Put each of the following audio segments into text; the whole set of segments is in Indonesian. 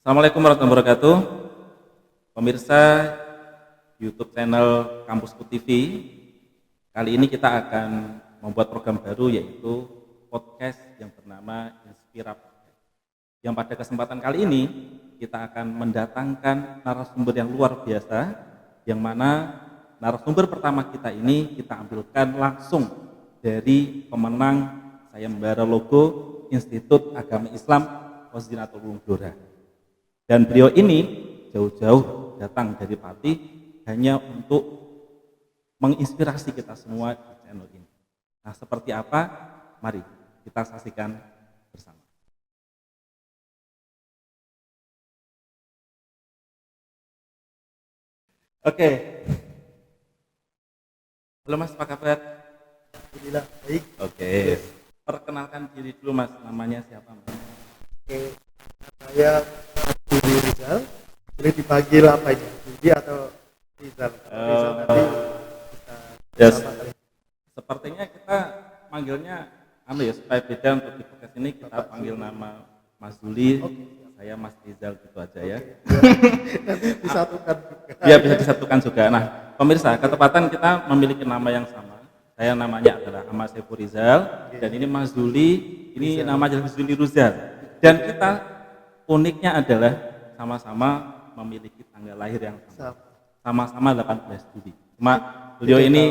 Assalamualaikum warahmatullahi wabarakatuh. Pemirsa YouTube channel Kampusku TV. Kali ini kita akan membuat program baru yaitu podcast yang bernama Inspira Podcast. Yang pada kesempatan kali ini kita akan mendatangkan narasumber yang luar biasa, yang mana narasumber pertama kita ini kita ambilkan langsung dari pemenang saya membara logo Institut Agama Islam Wazinatul Ulum Blora. Dan beliau ini jauh-jauh datang dari Pati hanya untuk menginspirasi kita semua di channel ini. Nah, seperti apa? Mari kita saksikan bersama. Oke. Halo Mas, apa kabar? Alhamdulillah baik. Oke. Perkenalkan diri dulu Mas, namanya siapa Mas? Oke, saya Budi Rizal. Boleh dipanggil apa ini? Budi atau Rizal? Rizal nanti kita Yes. sama kali. Sepertinya kita manggilnya ya supaya beda untuk di podcast ini kita panggil nama Mas Zuli, saya Mas Rizal gitu aja ya. Nanti disatukan juga. Iya bisa disatukan juga. Nah pemirsa, ketepatan kita memiliki nama yang sama. Saya namanya adalah Ahmad Saiful Rizal dan ini Mas Zuli, ini nama adalah Zuli Rizal. Dan kita uniknya adalah sama-sama memiliki tanggal lahir yang sama. Sama-sama 18 Juli. Cuma beliau ini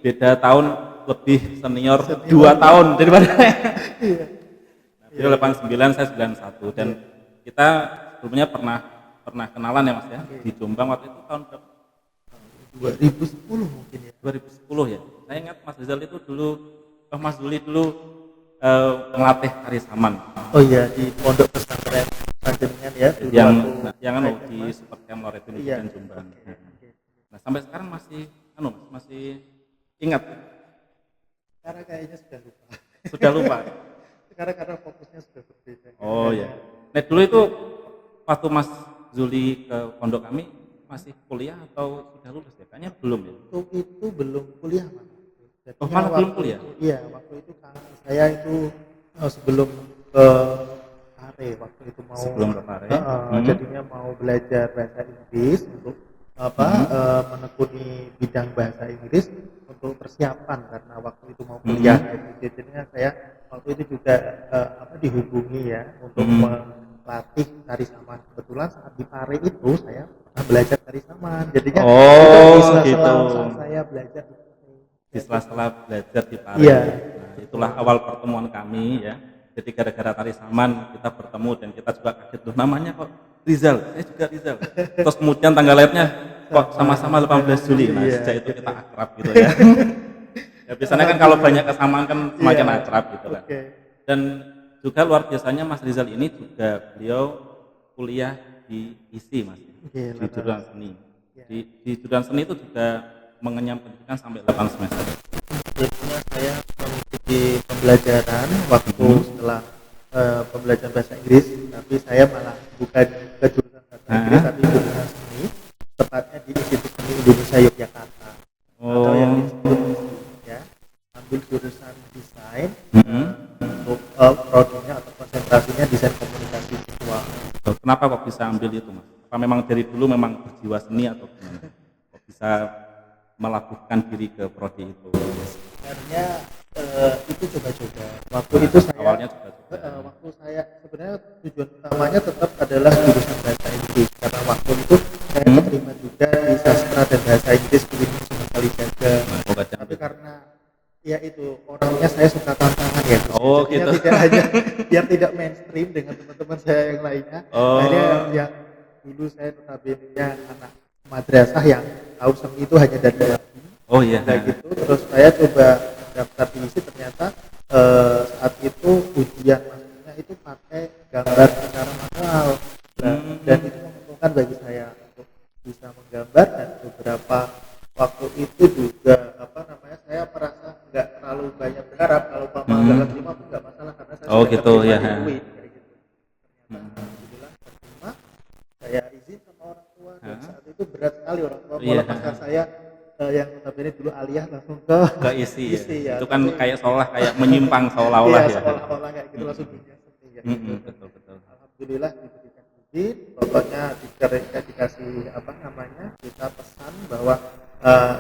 beda tahun, lebih senior 2 tahun daripada saya. Beliau 89, saya 91 dan kita sebelumnya pernah kenalan ya Mas ya di Jombang waktu itu tahun berapa? 2010 mungkin ya. 2010 ya. Saya ingat Mas Rizal itu dulu, Mas Zuli dulu ngelatih tari saman. Oh iya, di Pondok Pesantren Panjenengan ya. Dulu yang aku di Supercamp Loretin Iya. dan Jombang. Nah sampai sekarang masih ingat? Sekarang kayaknya sudah lupa. Sudah lupa. Sekarang karena fokusnya sudah berbeda. Oh ya. Nah dulu itu waktu Mas Zuli ke pondok kami masih kuliah atau sudah lulus ya? Kayaknya belum ya. Waktu itu belum kuliah Mas. Oh, malah belum kuliah? Iya, waktu itu kan saya itu sebelum ke Pare, waktu itu mau Sebelum ke Pare. Jadinya mau belajar bahasa Inggris untuk menekuni bidang bahasa Inggris untuk persiapan karena waktu itu mau kuliah gitu. Jadinya saya waktu itu juga dihubungi ya untuk melatih tari saman. Kebetulan saat di Pare itu saya pernah belajar tari saman. Jadinya itu di sela-sela saya belajar di sela-sela belajar di Pare. Iya. Nah, itulah awal pertemuan kami ya. Jadi gara-gara tari saman kita bertemu dan kita juga kaget loh namanya kok Rizal, saya juga Rizal. Terus kemudian tanggal lahirnya kok sama-sama 18 Juli. Nah, sejak itu kita akrab gitu ya. Ya biasanya kan kalau banyak kesamaan kan semakin akrab gitu kan. Dan juga luar biasanya Mas Rizal ini juga beliau kuliah di ISI Mas. Di jurusan seni. Di jurusan seni itu juga mengenyam pendidikan sampai 8 semester. Jadinya saya mengikuti pembelajaran waktu setelah pembelajaran bahasa Inggris, tapi saya malah bukan ke jurusan bahasa Inggris tapi jurusan seni, tepatnya di Institut Seni Indonesia Yogyakarta. Atau yang disebut ya, ambil jurusan desain untuk prodinya atau konsentrasinya desain komunikasi visual. Kenapa kok bisa ambil itu Mas? Apa memang dari dulu memang berjiwa seni atau gimana? Kok bisa melakukan diri ke prodi itu? Sebenarnya itu coba-coba. Waktu itu saya awalnya coba-coba. Waktu saya sebenarnya tujuan utamanya tetap adalah jurusan bahasa Inggris karena waktu itu saya terima juga di sastra dan bahasa Inggris Kuliah Kali Jaga. Tapi karena ya itu orangnya saya suka tantangan ya. Oh gitu. Tidak hanya biar tidak mainstream dengan teman-teman saya yang lainnya. Akhirnya yang dulu saya notabene anak madrasah yang tahu seni itu hanya dari lagu. Oh iya. Kayak gitu. Terus saya coba daftar di ISI, ternyata saat itu ujian masuknya itu pakai gambar secara manual. Dan itu menguntungkan bagi saya untuk bisa menggambar dan beberapa waktu itu juga saya merasa nggak terlalu banyak berharap kalau Bapak nggak terima pun nggak masalah karena saya sudah gitu ya. Duit kayak gitu. Ternyata alhamdulillah terima, saya izin sama orang tua dan saat itu berat sekali orang tua melepaskan saya yang notabene dulu aliyah langsung ke isi ya. Itu kan kayak seolah kayak menyimpang seolah-olah ya. Seolah-olah kayak gitu langsung dunia seni ya. Betul. Alhamdulillah diberikan pokoknya dikasih apa namanya, kita pesan bahwa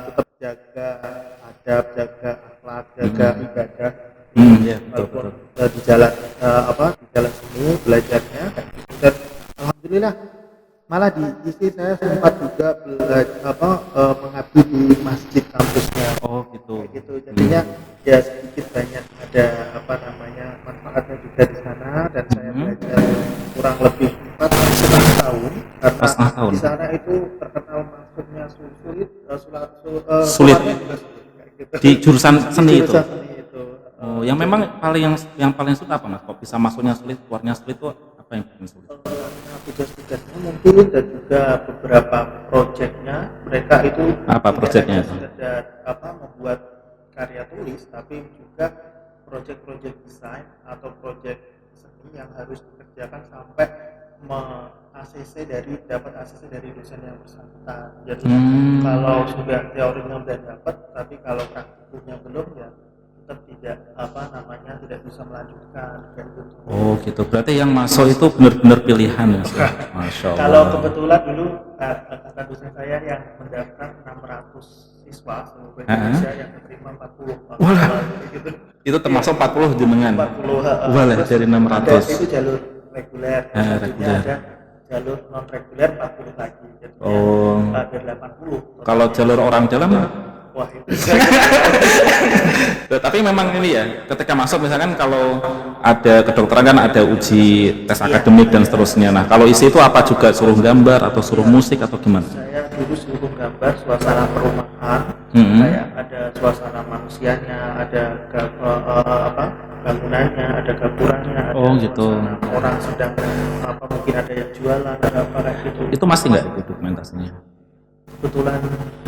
tetap jaga adab, jaga akhlak, jaga ibadah Iya, betul walaupun betul. di jalan di jalan sini belajarnya kayak gitu. Dan alhamdulillah malah di sisi saya sempat juga mengabdi di masjid kampusnya Oh gitu. kayak gitu. Jadinya ya sedikit banyak ada apa namanya manfaatnya juga di sana, dan saya belajar kurang lebih 4,5 tahun karena 4,5 tahun. di sana itu terkenal masuknya sulit, Sulit. keluarnya juga sulit kayak gitu. Di jurusan Di seni itu. jurusan seni itu. Oh, yang memang yang paling sulit apa Mas? Kok bisa masuknya sulit, keluarnya sulit itu apa yang bikin sulit? Karena tugas-tugasnya mungkin dan juga beberapa proyeknya mereka itu Apa tidak proyeknya hanya itu? sekedar membuat karya tulis, tapi juga proyek-proyek desain atau proyek seni yang harus dikerjakan sampai dapat ACC dari dosen yang bersangkutan. Jadi kalau sudah teorinya udah dapat, tapi kalau praktikumnya belum, ya tetap tidak bisa melanjutkan kayak gitu. Oh gitu. Berarti yang masuk itu benar-benar pilihan ya. Masya Allah. Kalau kebetulan dulu kata dosen saya yang mendaftar 600 siswa seluruh Indonesia, yang diterima 40. Wah. Gitu. Itu termasuk 40 jenengan. 40. Walah dari 600. Itu jalur reguler. Selanjutnya ada jalur non reguler 40 lagi. Jadinya ada 80. Kalau jalur orang dalam, wah itu. tapi memang ini ya, ketika masuk misalkan kalau ada kedokteran kan ada uji tes akademik dan seterusnya. Nah kalau isi itu apa juga suruh gambar atau suruh musik atau gimana? Saya dulu suruh gambar suasana perumahan, kayak ada suasana manusianya, ada bangunannya, ada gapuranya, ada gitu. orang sedang mungkin ada yang jualan, ada apa kayak gitu. Itu masih nggak itu dokumentasinya? Kebetulan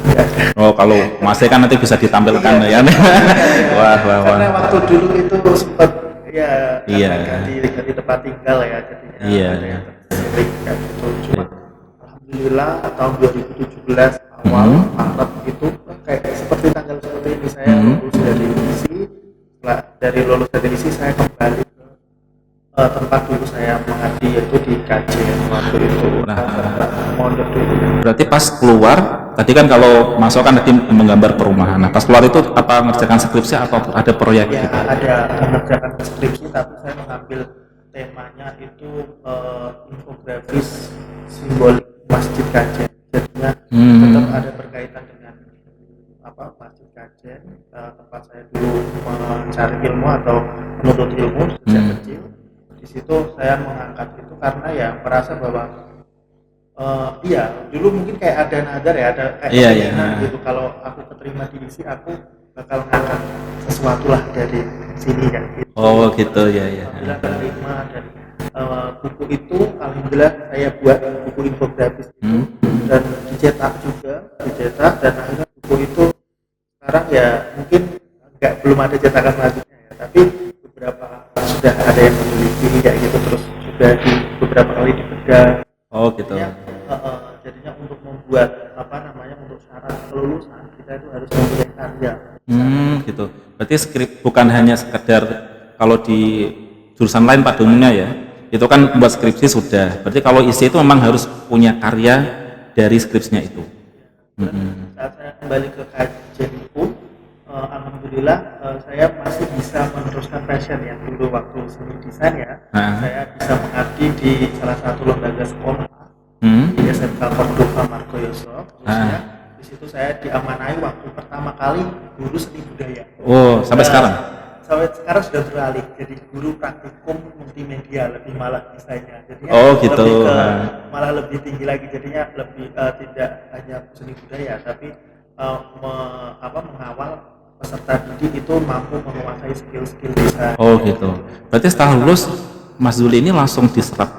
nggak ada. Oh kalau masih kan nanti bisa ditampilkan ya. Wah. Karena waktu dulu itu sempat Iya. ganti tempat tinggal ya, jadinya ada yang tersering kayak gitu. Cuma alhamdulillah tahun 2017 awal Maret itu kayak seperti tanggal seperti ini saya lulus dari misi. Setelah dari lulus dari misi saya kembali ke tempat dulu saya mengabdi, yaitu di Kajen waktu itu. Mondok dulu. Berarti pas keluar tadi kan kalau masuk kan tadi menggambar perumahan. Nah pas keluar itu apa mengerjakan skripsi atau ada proyek? Ya ada mengerjakan skripsi, tapi saya mengambil temanya itu infografis simbolik Masjid Kajen. Jadinya tetap ada berkaitan dengan Masjid Kajen, tempat saya dulu mencari ilmu atau menuntut ilmu sejak kecil. Di situ saya mengangkat itu karena ya merasa bahwa dulu mungkin kayak ada nadar ya, ada kayak keinginan gitu, kalau aku keterima di ISI aku bakal ngangkat sesuatu lah dari sini kan gitu. Oh gitu ya. Alhamdulillah keterima, dan buku itu alhamdulillah saya buat buku infografis itu dan dicetak dan akhirnya buku itu sekarang ya mungkin belum ada cetakan selanjutnya ya, tapi beberapa sudah ada yang memiliki kayak gitu, terus sudah beberapa kali dibedah. Oh gitu. Jadinya untuk membuat untuk syarat kelulusan kita itu harus mempunyai karya. Gitu. Berarti skrip bukan hanya sekedar kalau di jurusan lain pada umumnya ya, itu kan buat skripsi sudah. Berarti kalau isi itu memang harus punya karya dari skripsinya itu. Saat saya kembali ke kajian pun, alhamdulillah saya masih bisa meneruskan passion yang dulu waktu seni desain ya. Saya bisa mengabdi di salah satu lembaga sekolah di SMK Kordoba Margoyoso. Di situ saya diamanai waktu pertama kali guru seni budaya. Oh, sampai sekarang? Sampai sekarang sudah beralih jadi guru praktikum multimedia, lebih malah desainnya. Jadinya gitu. Malah lebih tinggi lagi, jadinya lebih tidak hanya seni budaya, tapi mengawal peserta didik itu mampu menguasai skill-skill desain. Oh gitu. Berarti setelah lulus Mas Zuli ini langsung diserap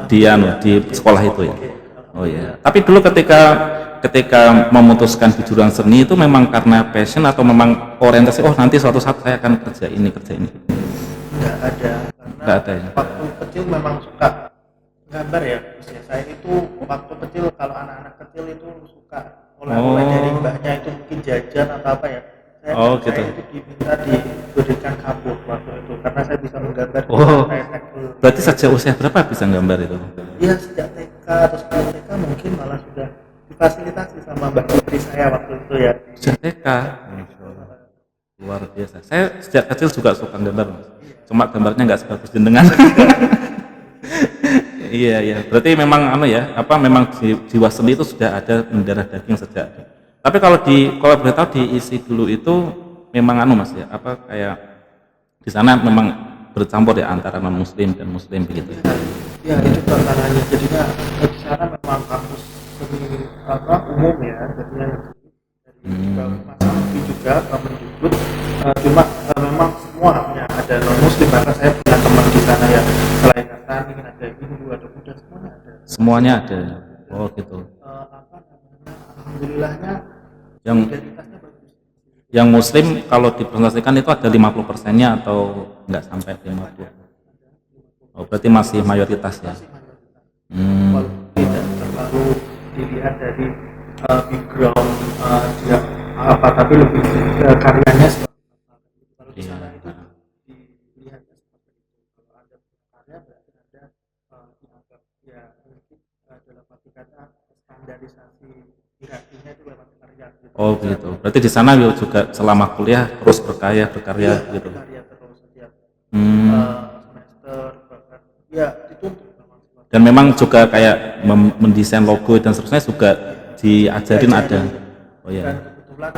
di sekolah itu ya. Oh ya. Tapi dulu ketika memutuskan di jurusan seni itu memang karena passion atau memang orientasi nanti suatu saat saya akan kerja ini. Enggak ada. Enggak ada ya. Waktu kecil memang suka gambar ya. Saya itu waktu kecil, kalau anak-anak kecil itu suka mulai dari mbahnya itu mungkin jajan atau apa ya. Oh gitu. Saya itu diminta diberikan kapur waktu itu karena saya bisa menggambar Oh, dengan teknik. berarti sejak usia berapa bisa gambar itu? Iya sejak TK atau sebelum TK mungkin malah sudah difasilitasi sama Mbak Putri saya waktu itu ya. Sejak TK. Luar biasa. Saya sejak kecil juga suka gambar, Mas. Cuma gambarnya nggak sebagus jenengan. Iya, iya. Berarti memang memang jiwa seni itu sudah ada mendarah daging sejak. Tapi kalau boleh tahu diisi dulu itu memang Mas ya, kayak di sana memang bercampur ya antara non muslim dan muslim begitu. Ya itu tantangannya jadinya di sana memang kampus seni umum ya jadinya dari masa negeri juga Mendikbud cuma memang semuanya ada non muslim bahkan saya punya teman di sana yang selain Nasrani ada Hindu ada Buddha semuanya ada. Semuanya ada. Oh gitu. Alhamdulillahnya Yang identitasnya bagus. yang muslim kalau dipresentasikan itu ada 50%-nya atau enggak sampai 50? Oh, berarti masih mayoritas ya. Walaupun tidak terlalu dilihat dari background dia tapi lebih karyanya seperti apa. Kalau di sana itu dilihatnya seperti itu. Kalau ada karya berarti ada dianggap ya mungkin dalam arti kata standarisasi hierarkinya itu lewat karya. Gitu. Oh gitu. Berarti di sana juga selama kuliah terus berkarya gitu. Berkarya terus setiap semester bahkan ya dituntut. Dan memang juga kayak mendesain logo dan seterusnya juga diajarin ada. Oh ya. Dan kebetulan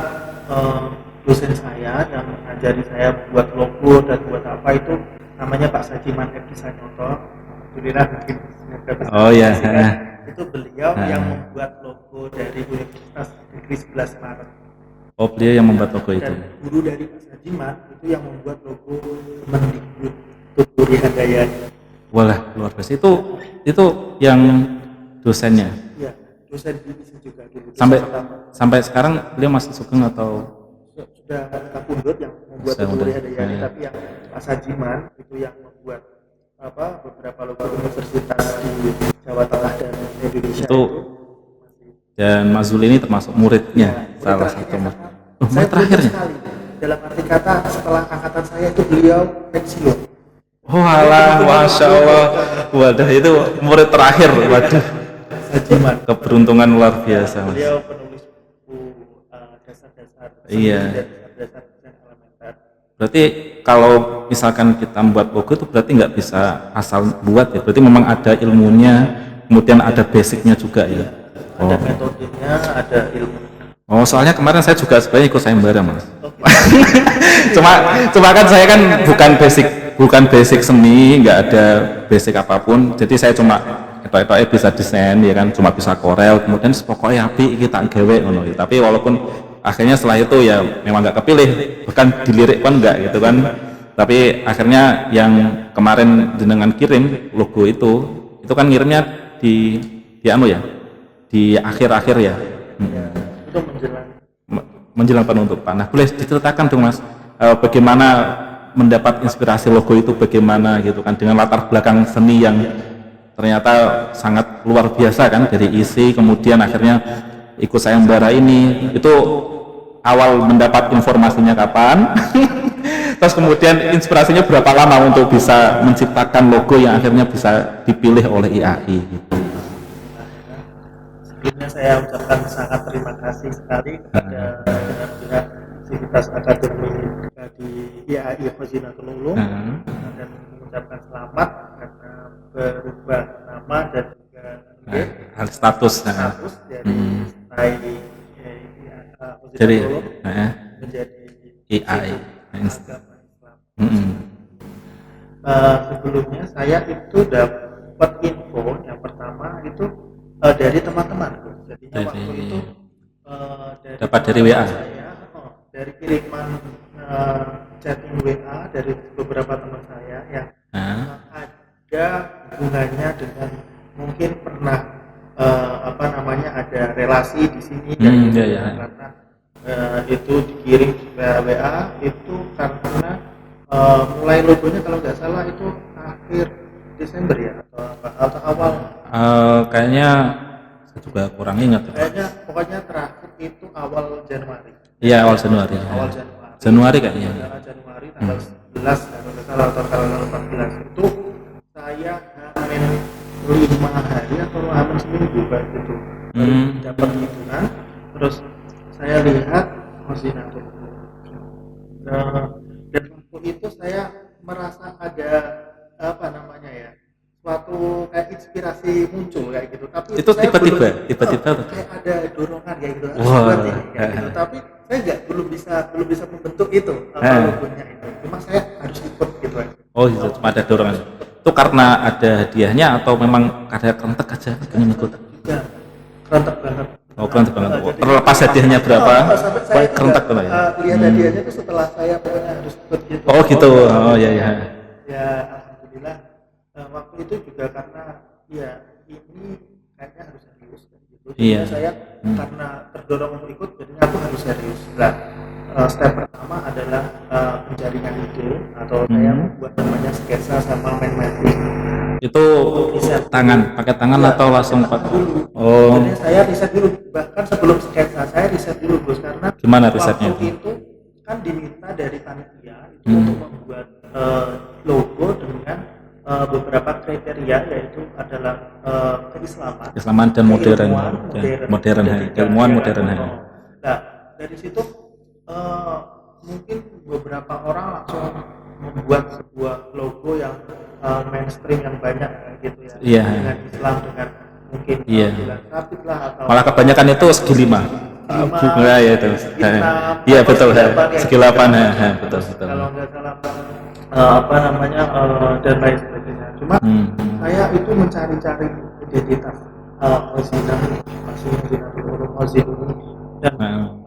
dosen saya yang mengajari saya buat logo dan buat apa itu namanya Pak Sajiman Edi Sanoto. Alhamdulillah mungkin Oh ya. Itu beliau yang membuat logo dari Universitas Negeri 11 Maret. Oh beliau yang membuat logo itu. Dan guru dari Pak Sajiman itu yang membuat logo Mendikbud Tuturi Handayani. Walah luar biasa itu yang dosennya. Iya, dosen divisi juga dulu. Sampai sekarang beliau masih sugeng atau sudah kabundut yang membuat Tuturi Handayani, tapi yang Pak Sajiman itu yang membuat beberapa logo universitas di Jawa Tengah dan Indonesia itu dan Mas Zul ini termasuk muridnya salah satu saya terakhirnya sekali dalam arti kata setelah angkatan saya itu beliau pensiun. Oh alah, Masya Allah. Waduh, itu murid terakhir. Waduh, keberuntungan luar biasa, Mas. Beliau penulis buku dasar-dasar Iya. dasar elementer. Berarti kalau misalkan kita membuat logo itu berarti nggak bisa asal buat ya. Berarti memang ada ilmunya, kemudian ada basicnya juga ya. Ada metodenya, ada ilmu. Oh, soalnya kemarin saya juga sebenarnya ikut sayembara, Mas. cuma kan saya kan bukan basic seni, nggak ada basic apapun. Jadi saya cuma etok-etoknya bisa desain ya kan, cuma bisa korel, kemudian pokoknya api kita gawe ngono. Tapi walaupun akhirnya setelah itu ya memang nggak kepilih, bahkan dilirik pun nggak gitu kan. Tapi akhirnya yang kemarin jenengan kirim logo itu kan ngirimnya di akhir-akhir ya. Itu menjelang penutupan. Nah, boleh diceritakan dong Mas, bagaimana mendapat inspirasi logo itu, bagaimana gitu kan, dengan latar belakang seni yang ternyata sangat luar biasa kan, dari isi kemudian akhirnya ikut sayembara ini, itu awal mendapat informasinya kapan? Terus kemudian inspirasinya berapa lama untuk bisa menciptakan logo yang akhirnya bisa dipilih oleh IAI gitu. Sebelumnya saya ucapkan sangat terima kasih sekali kepada pihak Sivitas Akademi di IAI Khazinatul Ulum dan mengucapkan selamat karena berubah nama dan juga status dari Khazinatul Ulum menjadi IAI agama Islam. Sebelumnya saya itu dapat info yang pertama itu dari teman-teman, jadinya waktu itu dapat dari WA saya, dari kiriman chatting WA dari beberapa teman saya yang ada hubungannya dengan mungkin pernah ada relasi di sini karena itu dikirim WA itu karena mulai logonya kalau nggak salah itu akhir Desember ya atau awal kayaknya saya juga kurang ingat kayaknya pokoknya terakhir itu awal Januari. Iya, awal Januari. Januari kayaknya. Januari tanggal 11 kalau nggak salah atau tanggal 14 itu saya hamil 5 hari atau hamil seminggu kayak gitu. Dapat liburan, terus saya lihat Hosinatul. Dan waktu itu saya merasa ada apa namanya ya, suatu kayak inspirasi muncul kayak gitu. Tapi itu tiba-tiba kayak ada dorongan kayak gitu. Wah. Kayak gitu. Tapi saya belum bisa membentuk itu logonya itu. Cuma saya harus ikut gitu aja. Oh gitu, cuma ada dorongan. Itu karena ada hadiahnya atau memang ada kerentek aja pengen ikut? Juga kerentek banget. Oh kerentek banget. Terlepas hadiahnya berapa? Saya kerentek tuh ya. Lihat hadiahnya itu setelah saya pokoknya harus ikut gitu. Oh gitu. Oh iya iya. Ya alhamdulillah. Waktu itu juga karena ya ini kayaknya harus serius gitu. Iya. Saya karena terdorong untuk ikut, jadi aku harus serius. Nah, step pertama adalah penjaringan ide atau saya membuat namanya sketsa sama main mapping. Itu pakai tangan atau langsung pakai? Oh. Jadi saya riset dulu, bahkan sebelum sketsa saya riset dulu Bos, karena gimana risetnya? Waktu itu kan diminta dari panitia itu untuk membuat logo dengan beberapa kriteria, yaitu adalah keislaman dan modern, keilmuan modern. Nah dari situ mungkin beberapa orang langsung membuat sebuah logo yang mainstream yang banyak gitu ya, dengan Islam, dengan mungkin bulan sabit lah, atau malah kebanyakan itu segi 5 bunga ya itu. Iya betul, segi 8 betul. Kalau nggak salah apa namanya dan lain sebagainya. Cuma saya itu mencari-cari identitas Hozinah, Hozin ini, dan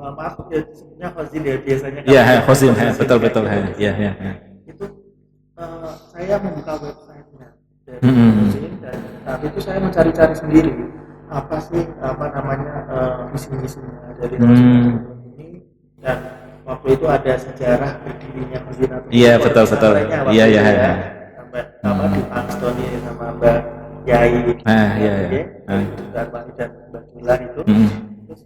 maaf ya sebenarnya Hozin ya biasanya. Iya Hozin, betul. Iya. Itu saya membuka websitenya dari Hozin, dan saat itu saya mencari-cari sendiri apa sih apa namanya visi-misinya dari Hozin ini, dan waktu itu ada sejarah berdirinya Hozin. Iya betul. Iya. Sama di Pangstoni sama Mbak Yai, Darmani dan Mbak Dula itu. Terus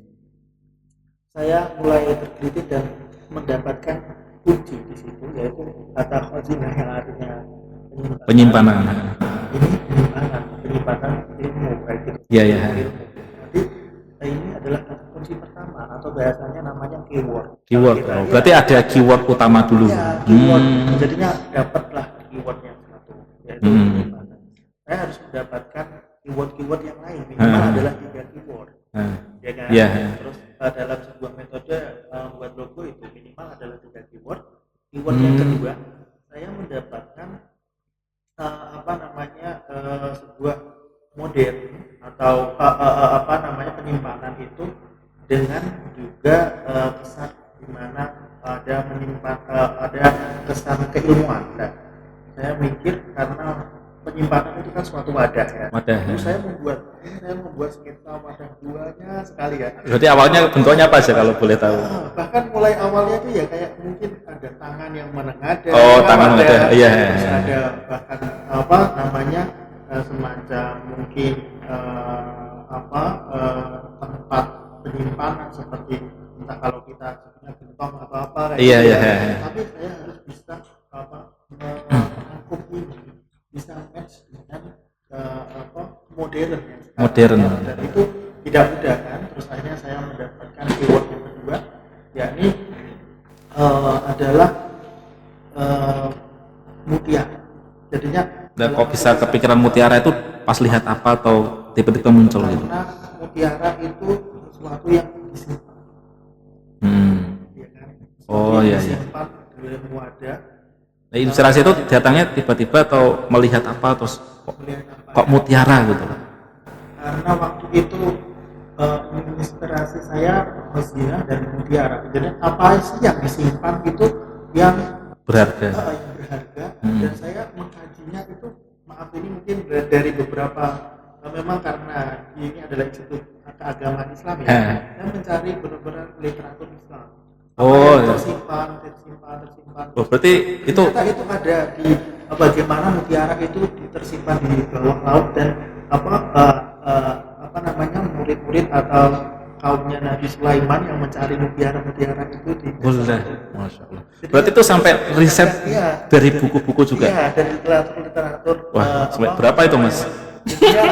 saya mulai tergelitik dan mendapatkan kunci di situ, yaitu kata Hozinah yang artinya penyimpanan. Ini penyimpanan ilmu kayak gitu. Iya. Jadi ini adalah kata kunci pertama, atau bahasanya namanya keyword. Berarti ada keyword utama dulu. Ya, keyword. Jadinya dapatlah keywordnya satu, yaitu penyimpanan. Saya harus mendapatkan keyword yang lain, minimal adalah 3 keyword. Ya kan? Terus dalam sebuah metode membuat logo itu minimal adalah 3 keyword. Keyword yang kedua, saya mendapatkan sebuah model atau penyimpanan itu dengan juga kesan di mana ada kesan keilmuan. Nah, saya mikir karena penyimpanan itu kan suatu wadah ya. Terus saya membuat sketsa wadah buahnya sekali ya. Berarti awalnya bentuknya apa sih kalau boleh tahu? Bahkan mulai awalnya itu ya kayak mungkin ada tangan yang menengadah. Tangan menengadah. Iya. Terus ada bahkan semacam mungkin tempat penyimpanan seperti entah kalau kita sebenarnya gentong atau apa kayak gitu. Iya. Tapi saya harus bisa merangkum ini, bisa match dengan modern. Dan itu tidak mudah kan. Terus akhirnya saya mendapatkan keyword yang kedua, yakni adalah mutiara. Jadinya dan kok bisa kepikiran mutiara itu pas lihat apa atau tiba-tiba muncul gitu? Karena mutiara itu sesuatu yang disimpan. Ya kan? Disimpan di dalam wadah. Nah, inspirasi itu datangnya tiba-tiba atau melihat apa terus kok mutiara gitu? Karena waktu itu inspirasi saya Hozina dan mutiara. Jadi apa sih yang disimpan itu yang berharga? Dan saya mengkajinya itu, maaf ini mungkin dari beberapa, memang karena ini adalah institut keagamaan Islam ya. Saya mencari benar-benar literatur Islam. Tersimpan. Berarti itu ada di bagaimana mutiara itu tersimpan di bawah laut, dan murid-murid atau kaumnya Nabi Sulaiman yang mencari mutiara-mutiara itu di Boleh, masya Allah. Berarti itu sampai riset iya, dari buku-buku juga. iya, dari literatur Wah, sampai berapa itu mas? Intinya,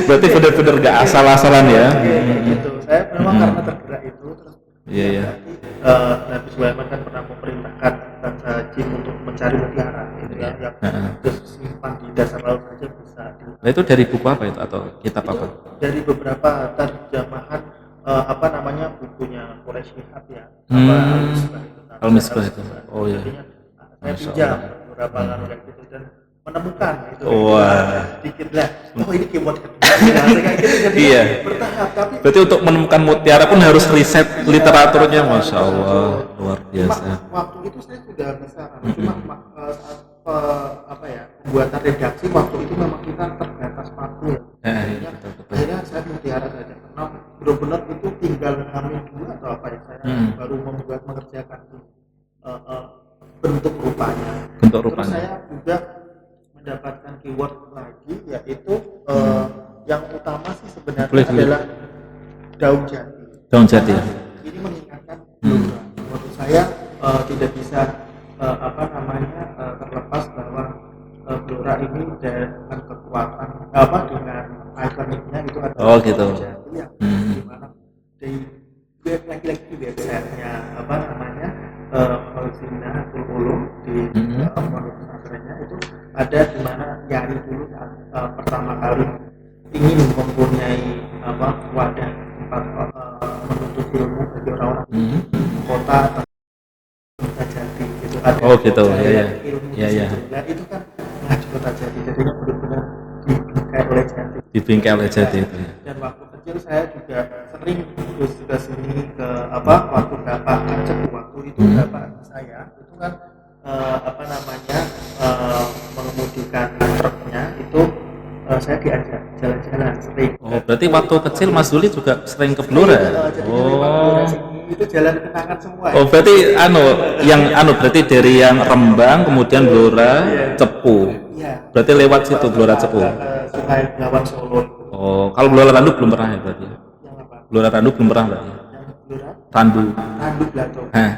Berarti benar-benar gak asal-asalan ya? kayak gitu. Saya memang karena tergerak itu terus Iya iya. Nabi Sulaiman kan pernah memerintahkan bangsa jin untuk mencari mutiara gitu ya, yang terus simpan di dasar laut saja bisa Nah itu dari buku apa itu atau kitab itu apa? dari beberapa terjemahan apa namanya bukunya Quraisy Shihab ya, apa Al-Misbah itu. Al-Misbah itu. Oh iya. Jadinya, saya Masya pinjam Allah. beberapa kan kayak gitu dan menemukan itu Wah. sedikit lah. Oh ini keyword kedua. Nah, kayak gitu jadi Iya. bertahap tapi Berarti untuk menemukan mutiara pun harus riset literaturnya, masya Allah, luar biasa. waktu itu saya sudah bisa cuma saat apa ya pembuatan redaksi waktu itu memang kita terbatas waktu ya. Iya, betul, betul. Akhirnya saya mutiara saja karena benar-benar itu tinggal hamil dulu atau apa ya saya baru mengerjakan bentuk rupanya. Bentuk Terus rupanya. saya juga mendapatkan keyword lagi yaitu yang utama sih sebenarnya Boleh. adalah daun jati. Daun jati ya. Ini mengingatkan flora. Menurut saya tidak bisa apa namanya terlepas bahwa flora ini dengan kekuatan apa dengan ikoniknya itu adalah Oh, gitu. daun jati yang dimana di lagi-lagi websitenya apa namanya Zinatul Ulum di Pondok Pesantrennya itu ada di mana Yari dulu saat pertama kali ingin mempunyai apa wadah tempat menuntut ilmu bagi orang-orang kota Kota Jati itu ada. Oh, gitu. Iya, iya. ilmu Iya, di iya. situ. Nah itu kan ngaji Kota Jati jadinya benar-benar dibingkai oleh Jati. Dibingkai oleh jati itu ya. Dan waktu kecil saya juga sering terus ke sini ke apa waktu bapak kan cepu waktu itu bapak saya itu kan apa namanya mengemudikan truknya itu saya diajak jalan-jalan sering. Oh, berarti waktu kecil Mas Zuli juga sering ke Blora? Jadi Oh. itu jalan kenangan semua. Oh, berarti berarti dari yang Rembang kemudian Blora, Cepu. Iya. Berarti lewat situ Blora Cepu. Sungai Bengawan Solo. Oh, kalau Blora Randu belum pernah ya berarti. Yang apa? Blora Randu belum pernah berarti. Yang Blora? Randu. Randu Blato. Hah.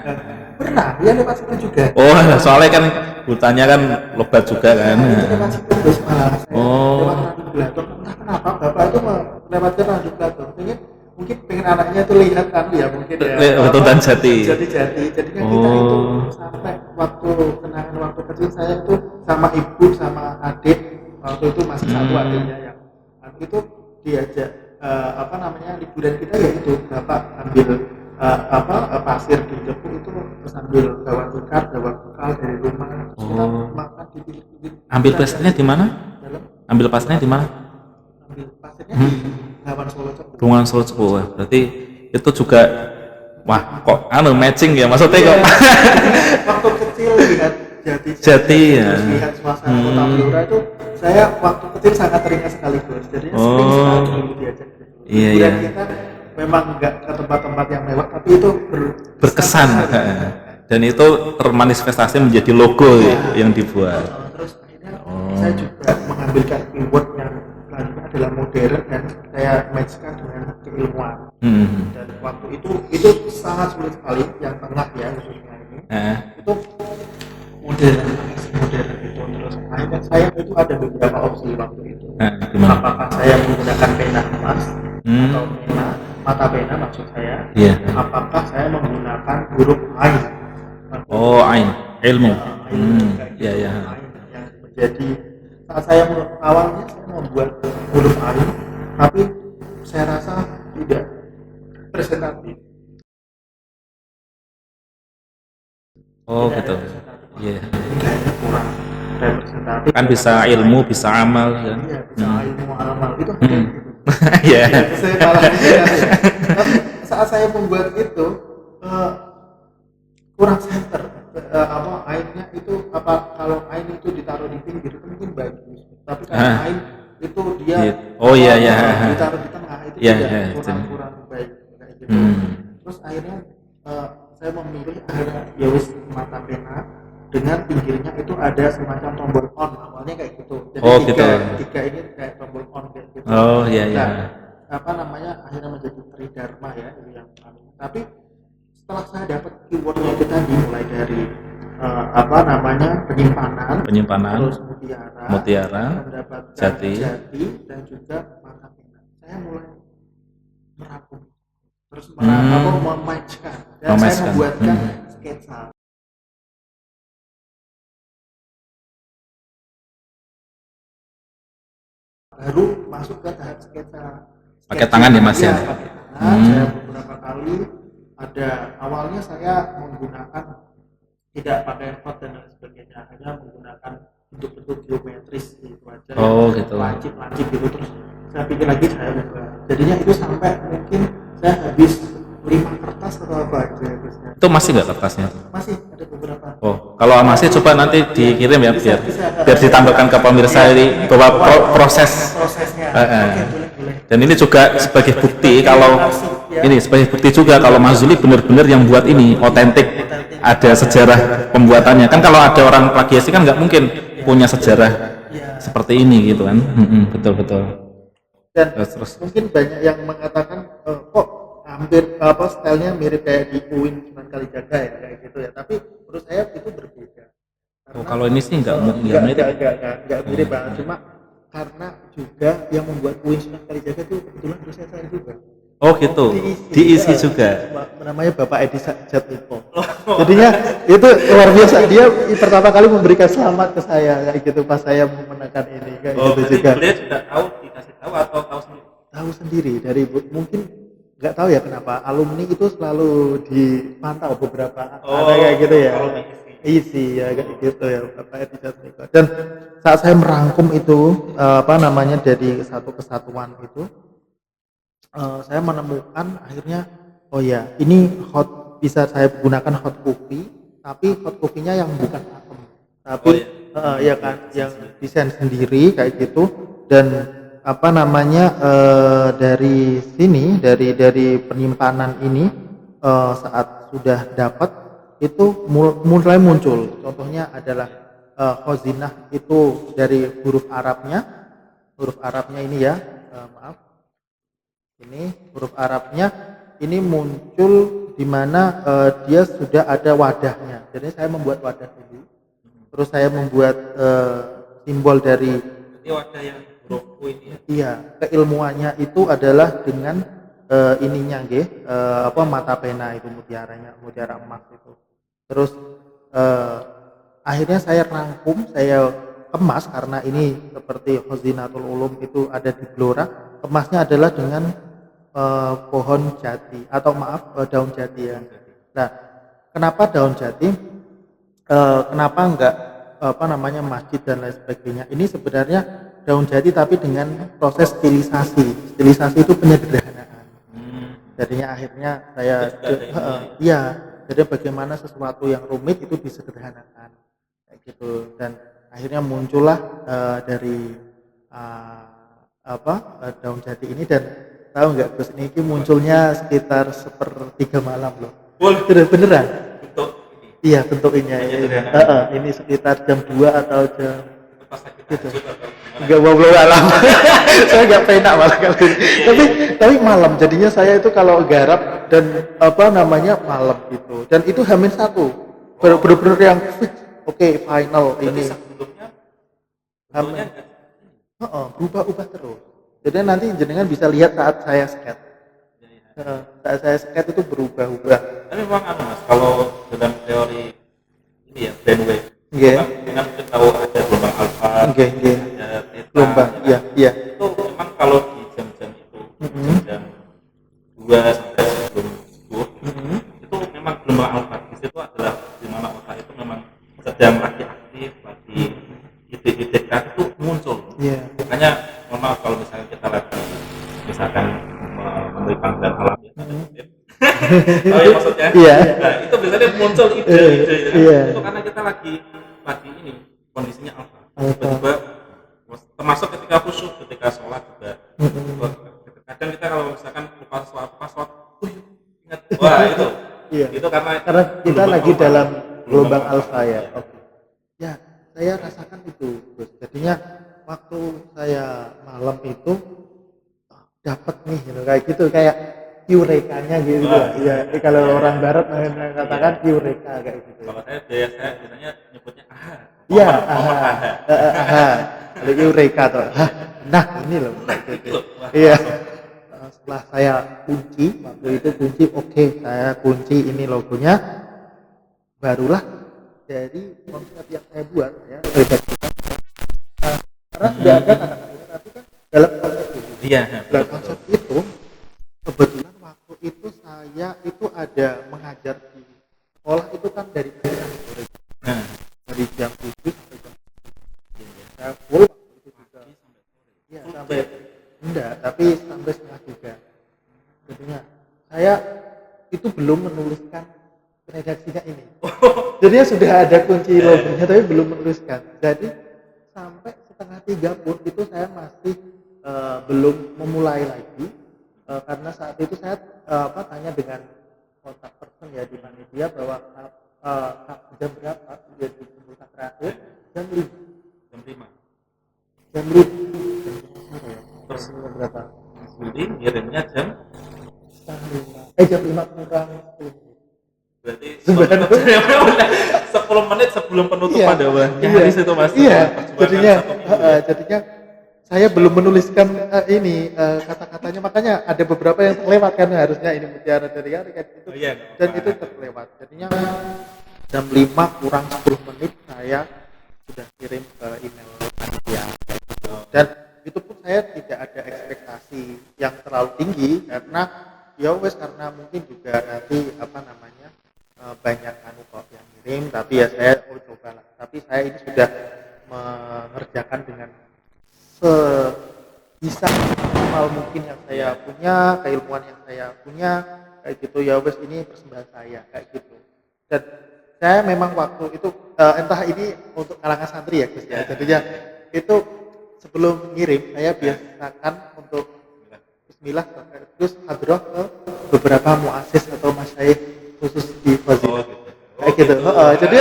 Pernah, ya lewat situ juga. Oh, soalnya kan hutannya kan lebat juga kan. Itu lewat situ terus malah saya Oh. lewat Randu Blato. Entah kenapa bapak itu melewatkan Randu Blato. Mungkin pengen anaknya itu lihat kan ya mungkin ya. Hutan Jati. Jati. Jadinya kita itu sampai waktu kenangan waktu kecil saya itu sama ibu sama adik waktu itu masih satu adiknya yang itu diajak apa namanya liburan kita ya itu bapak ambil pasir di Cepu itu sambil bawa tikar bawa bekal dari rumah terus kita makan di pinggir Ambil pasirnya di mana? dalam Ambil pasirnya di mana? ambil pasirnya di Bengawan Solo Cepu. Bengawan Solo Cepu. Wah, berarti itu juga wah kok matching ya maksudnya kok. Waktu kecil lihat Jati ya. terus lihat suasana kota Blora itu saya waktu kecil sangat teringat sekali Gus. Jadinya sering sekali dulu diajak. Iya, Liburan iya. kita memang nggak ke tempat-tempat yang mewah tapi itu Berkesan. Dan itu termanifestasi menjadi logo yang dibuat. Terus akhirnya saya juga mengambilkan keyword yang selanjutnya adalah modern dan saya matchkan dengan keilmuan. Dan waktu itu sangat sulit sekali yang tengah ya khususnya ini. Itu modern itu terus akhirnya saya itu ada beberapa opsi waktu itu. Apakah saya menggunakan pena emas atau mata pena maksud saya? Iya. Apakah saya menggunakan huruf ain? Oh, ain, ilmu. Iya, iya. Yang menjadi saat saya awalnya saya membuat huruf ain, tapi saya rasa tidak presentatif. Oh, gitu. Iya. Kayaknya kurang representatif. Kan bisa ilmu, bisa amal kan. Iya, bisa ilmu amal itu kan gitu. Iya. Saya malah ya. Tapi saat saya membuat itu kurang center ainnya itu kalau ain itu ditaruh di pinggir itu mungkin bagus tapi kalau ain itu dia ditaruh di tengah itu kurang baik kayak gitu. Terus akhirnya saya memilih ya wis mata pena dengan pinggirnya itu ada semacam tombol on awalnya kayak gitu. Jadi tiga ini kayak tombol on kayak gitu. Oh iya iya. Nah, apa namanya akhirnya menjadi tridharma ya itu yang tapi setelah saya dapat keywordnya itu tadi mulai dari apa namanya penyimpanan terus mutiara mendapatkan jati dan juga mata pena, saya mulai merapung terus mematchkan dan saya membuatkan sketsa baru masuk ke tahap sketsa pakai tangan ya Mas ya? Pakai tangan. Saya beberapa kali ada awalnya saya menggunakan tidak pakai hot dan lain sebagainya, hanya menggunakan bentuk-bentuk geometris gitu aja. Gitu. Lancip gitu terus saya pikir lagi saya ubah. Jadinya itu sampai mungkin saya habis 5 kertas atau apa aja terusnya. Itu masih nggak kertasnya? Masih ada beberapa. Kalau masih coba nanti dikirim ya biar ditambahkan ke pemirsa ini bahwa prosesnya. Boleh. Dan ini juga sebagai bukti sebagai bukti juga kalau Mas Zuli benar-benar yang buat ini otentik, ada sejarah pembuatannya. Kan kalau ada orang plagiasi kan nggak mungkin punya sejarah seperti ini gitu kan. Betul. Dan terus mungkin banyak yang mengatakan kok hampir stylenya mirip kayak di UIN Sunan Kalijaga ya kayak gitu ya. Tapi menurut saya itu berbeda. Kalau ini sih nggak mirip banget, cuma karena juga yang membuat UIN Sunan Kalijaga itu kebetulan dosen saya juga. Gitu. Diisi juga. Namanya Bapak Edi Jatmiko. Jadinya itu luar biasa. Dia pertama kali memberikan selamat ke saya kayak gitu pas saya memenangkan ini kayak gitu juga. Beliau sudah dikasih tahu atau tahu sendiri? Tahu sendiri dari mungkin nggak tahu ya kenapa alumni itu selalu dipantau beberapa kayak gitu ya. Isi ya kayak gitu ya Bapak Edi Jatmiko. Dan saat saya merangkum itu dari satu kesatuan itu saya menemukan akhirnya ini bisa saya gunakan hot copy tapi hot copy-nya yang bukan atom tapi yang desain sendiri kayak gitu dan dari sini dari penyimpanan ini saat sudah dapat itu mulai muncul contohnya adalah khozinah itu dari huruf Arabnya ini ya ini huruf Arabnya ini muncul di mana dia sudah ada wadahnya. Jadi saya membuat wadah dulu. Terus saya membuat simbol dari wadah yang huruf U ini ya. Iya, keilmuannya itu adalah dengan ininya mata pena itu mutiara emas itu. Terus akhirnya saya rangkum, saya kemas karena ini seperti Khazinatul Ulum itu ada di Blora. Kemasnya adalah dengan pohon jati atau daun jati ya. Nah, kenapa daun jati? Kenapa enggak masjid dan lain sebagainya? Ini sebenarnya daun jati tapi dengan proses stilisasi. Stilisasi itu penyederhanaan. Jadinya akhirnya saya jadi bagaimana sesuatu yang rumit itu disederhanakan kayak gitu dan akhirnya muncullah dari daun jati ini dan tahu nggak Gus ini munculnya sekitar 1/3 malam loh. Beneran? Iya bentuknya. Ini sekitar jam 2 atau jam gitu. Enggak belum alam. Saya nggak penak malah kali ini. Tapi malam jadinya saya itu kalau garap dan malam gitu. Dan itu H-1. Bener-bener yang fix. Oke, final ini. Berubah terus. Jadi nanti jenengan bisa lihat saat saya skate. Saat saya skate itu berubah-ubah. Tapi memang Mas, kalau dalam teori ini ya brainwave. Dengan kita tahu ada gelombang alfa, ada theta, gelombang, iya. Itu memang kalau di jam-jam itu, jam 2 sampai sebelum subuh, itu memang gelombang alfa. Di situ adalah di mana otak itu memang sedang lagi aktif, lagi ide-ide kreatif itu muncul. Makanya mohon maaf kalau misalnya kita lagi memberi panggilan alam maksudnya nah, itu biasanya muncul ide itu karena kita lagi ini kondisinya alfa tiba-tiba termasuk ketika khusyuk ketika sholat juga kadang kita kalau misalkan lupa sholat ingat itu karena kita lagi dalam gelombang alfa ya. Ya saya rasakan itu Gus. Jadinya waktu saya malam itu dapat nih gitu kayak gitu kayak eurekanya gitu. Wah, Iya, kalau orang barat mengatakan eureka kayak gitu. kalau saya biasanya nyebutnya aha, Iya, momen aha, aha. aha. Kalau eureka tuh, hah, nah ini loh kayak Itu gitu. loh, wah, Iya. langsung. Setelah saya kunci waktu itu kunci, oke, saya kunci ini logonya, barulah dari konsep yang saya buat ya redaksikan karena sudah ada kata-katanya tapi kan dalam konsep itu. Iya, Dalam betul betul. konsep itu kebetulan waktu itu saya itu ada mengajar di sekolah itu kan dari pagi sore, Nah, dari jam 7 sampai jam 9. Saya full waktu itu juga. pagi sampai sore. Iya, sampai enggak, tapi sampai setengah 3. Jadinya saya itu belum menuliskan redaksinya ini. Jadinya sudah ada kunci logonya tapi belum menuliskan. Jadi sampai setengah 3 pun itu saya masih belum memulai lagi karena saat itu saya tanya dengan kontak person ya di panitia bahwa jam berapa dia dikumpulkan terakhir jam 5 Jam 5. jam 5 sore ya. Terus Jam berapa? Mas Willy ngirimnya jam Jam 5 kurang 10 menit. berarti Sebenarnya 10 menit sebelum penutupan iya, wah, iya, nyaris itu Mas. iya. Perjuangan Jadinya, 1 minggu ya. jadinya saya belum menuliskan ini kata-katanya, makanya ada beberapa yang terlewat kan harusnya ini mutiara dari hari kan itu, Oh iya, dan apa-apa. itu terlewat. Jadinya jam 5 kurang 10 menit saya sudah kirim ke email panitia kayak gitu. Dan itu pun saya tidak ada ekspektasi yang terlalu tinggi karena ya wes karena mungkin juga nanti apa namanya banyak anu kok yang kirim tapi ya saya coba lah. Tapi saya ini sudah mengerjakan dengan sebisa minimal mungkin yang saya punya, keilmuan yang saya punya kayak gitu ya wes ini persembahan saya kayak gitu. Dan saya memang waktu itu entah ini untuk kalangan santri ya Gus ya. Jadinya itu sebelum ngirim saya biasakan untuk bismillah terus hadroh ke beberapa muassis atau masyayikh khusus di Fazil. Kayak gitu. Jadi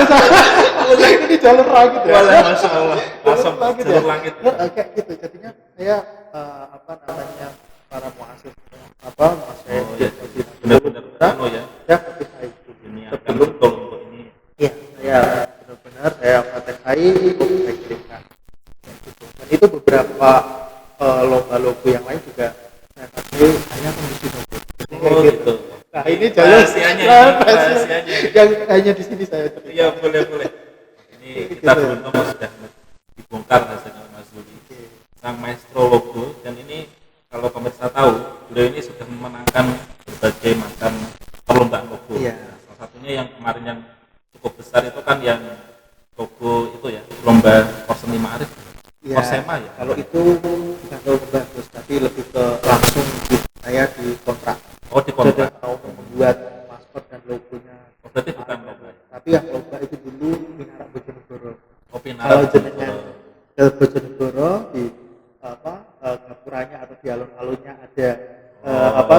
saya ini jalur langit ya. Wala, Masya Allah. Langsung langit jalur langit. Kayak gitu. Jadinya saya apa namanya para muassis apa masyayikh Oh, di iya. Fazil. Benar-benar anu ya. Ya ketika itu Ini akan sebelum betul untuk ini. iya saya benar-benar saya fatihai untuk saya kirimkan. Dan itu beberapa logo yang lain juga saya pakai hanya kondisi logo. Oh gitu. Nah ini jalur Rahasianya. yang hanya di sini saya cerita. Iya, boleh. Ini kita beruntung sudah dibongkar hasilnya Mas Willy. Sang maestro logo, dan ini kalau pemirsa tahu, beliau ini sudah memenangkan berbagai macam perlombaan logo. Iya. Salah satunya yang kemarin yang cukup besar itu kan yang logo itu ya, lomba Korseni Ma'arif. Iya. Korsema ya. Kalau itu bukan logo bagus, tapi lebih ke langsung saya di kontrak. Oh, di kontrak. Jadi mau membuat maskot dan logonya. Oh, berarti bukan lomba. Tapi yang lomba itu dulu Minara Bojonegoro. Oh, Kalau Pinara. jenengan ke Bojonegoro di gapuranya atau di alun-alunnya ada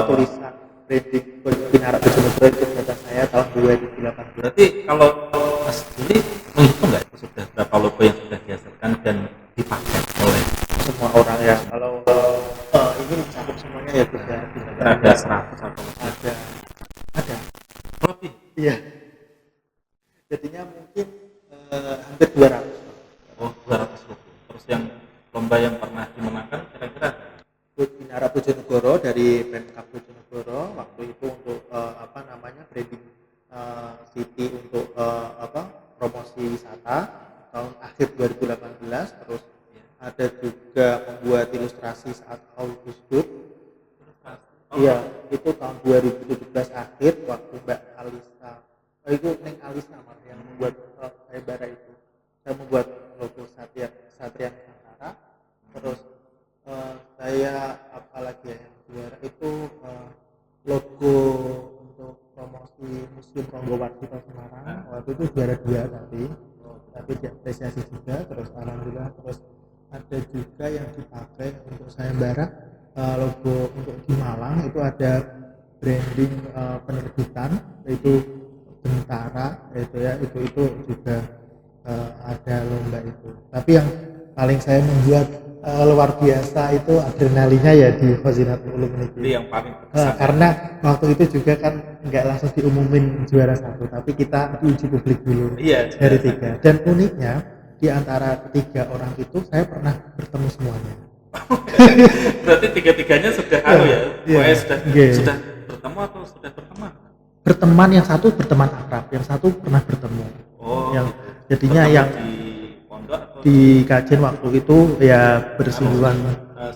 tulisan branding Minara Bojonegoro itu data saya tahun 2018. Berarti kalau Mas Willy menghitung nggak itu sudah berapa logo yang sudah dihasilkan dan dipakai oleh Semua orang ya kalau ini mencakup semuanya ya bisa ada 100 atau ada lebih? iya jadinya mungkin hampir 200. Oh, 200 logo. Terus yang lomba yang pernah dimenangkan kira-kira Minara Bojonegoro dari Pemkab Bojonegoro waktu itu untuk branding city untuk promosi wisata tahun akhir 2018. Terus ada juga membuat ilustrasi saat haul Gus Dur. Iya, itu tahun 2017 akhir waktu Mbak Alisa. Itu Neng Alisa malah yang membuat sayembara itu. Saya membuat logo Satria Nusantara. Terus saya apalagi ya yang juara itu logo untuk promosi Museum Ronggowarti Semarang. Waktu itu juara 2 tapi diapresiasi juga. Terus alhamdulillah terus ada juga yang dipakai untuk sayembara logo untuk di Malang itu ada branding penerbitan itu Bentara itu ya itu juga ada lomba itu. Tapi yang paling saya membuat luar biasa itu adrenalinnya ya di Khazinatul Ulum Itu ini. yang paling berkesan. Karena waktu itu juga kan nggak langsung diumumin juara satu, tapi kita diuji publik dulu Iya, dari jelas. 3. Dan uniknya di antara 3 orang itu saya pernah bertemu semuanya. Berarti tiga-tiganya sudah ya, Iya. pokoknya Iya. sudah bertemu atau sudah berteman? Berteman, yang satu berteman akrab, yang satu pernah bertemu. Oh, Yang gitu. jadinya Bertemu yang di pondok atau di kajian waktu itu ya bersinggungan.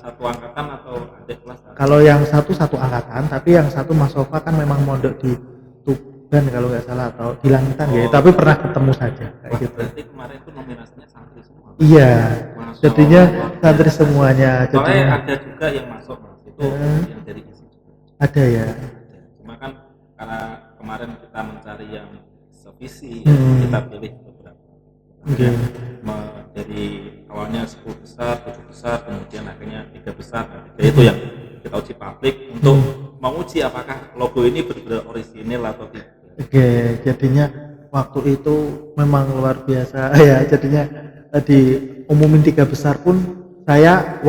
satu angkatan atau adik kelas? Kalau yang satu angkatan, tapi yang satu Mas Sofa kan memang mondok di Tuban kalau nggak salah, atau di Langitan gitu. Tapi pernah ketemu saja kayak Wah, gitu. berarti kemarin itu nominasinya santri semua. Iya. Masya Jadinya Allah, santri semuanya. Soalnya Jadinya ada juga yang masuk Mas, itu yang dari isi juga. ada ya. Cuma kan karena kemarin kita mencari yang sevisi, kita pilih beberapa. Oke. Dari awalnya 10 besar, 7 besar, kemudian akhirnya 3 besar. Nah, 3 itu yang kita uji publik untuk menguji apakah logo ini benar-benar orisinil atau tidak. Oke, jadinya waktu itu memang luar biasa ya. Jadinya di umumin 3 besar pun saya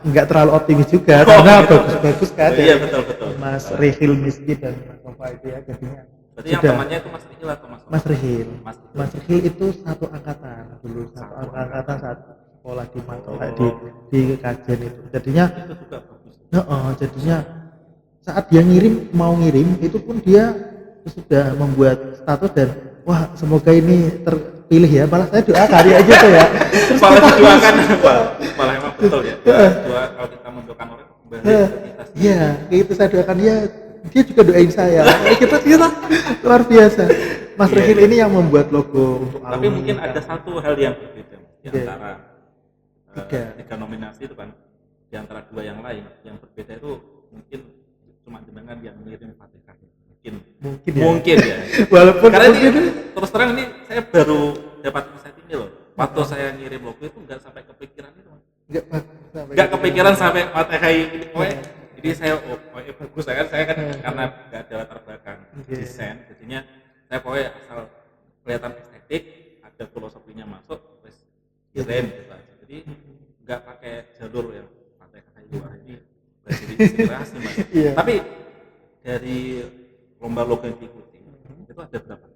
nggak terlalu optimis juga karena gitu. bagus-bagus kan. Iya, betul. Mas Rihil Miski dan Mas Sofa itu ya, jadinya berarti yang temannya itu Mas Rihil atau Mas Rihil. Mas Mas Rihil itu satu angkatan dulu, satu angkatan saat sekolah di Matola di kajian itu. Jadinya itu juga bagus. jadinya saat dia mau ngirim itu pun dia sudah membuat status dan wah semoga ini terpilih ya, malah saya doakan ya gitu ya. Malah didoakan malah emang betul ya. Doa kalau kita mendoakan orang kembali ke kita sendiri. Iya, itu saya doakan dia juga doain saya. kita luar biasa. Mas Rihil ini yang membuat logo untuk Tapi mungkin ada satu hal yang berbeda di antara tiga nominasi itu kan, di antara 2 yang lain yang berbeda itu mungkin cuma jenengan yang mengirim Fatihah. Mungkin ya. Walaupun karena ini terus terang ini saya baru dapat insight ini loh. Waktu saya ngirim logo itu nggak sampai kepikiran itu. Nggak kepikiran sampai Fatihah ini. Jadi saya bagus saya kan karena nggak ada latar belakang desain, jadinya saya pokoknya asal kelihatan estetik, ada filosofinya masuk, terus kirim gitu aja. Jadi nggak pakai jalur yang Fatihah ini jadi inspirasi Mas. Tapi dari lomba logo yang diikuti itu ada berapa?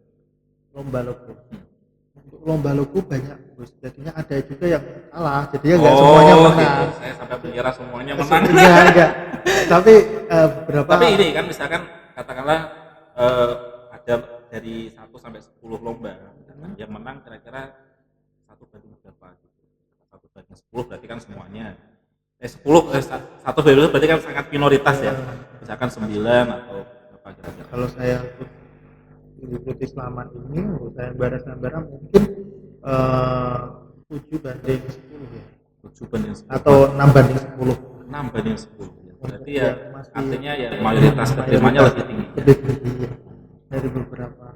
Lomba logo. Untuk lomba logo banyak, Bos. Jadinya ada juga yang kalah, jadinya nggak semuanya menang. Gitu. Saya sampai mengira semuanya menang. Enggak. Tapi berapa? Tapi ini kan misalkan katakanlah ada dari 1 sampai 10 lomba, yang menang kira-kira 1 banding berapa gitu. 1 banding 10 berarti kan semuanya. 1 banding berarti kan sangat minoritas ya. Misalkan 9 atau berapa kira-kira. Kalau saya ikuti selama ini, saya bara mungkin 7 banding 10 ya. 7 banding 10 atau 6 banding 10. 6 banding 10. Berarti ya artinya ya mayoritas keterimanya lebih tinggi. Lebih tinggi ya. Dari beberapa.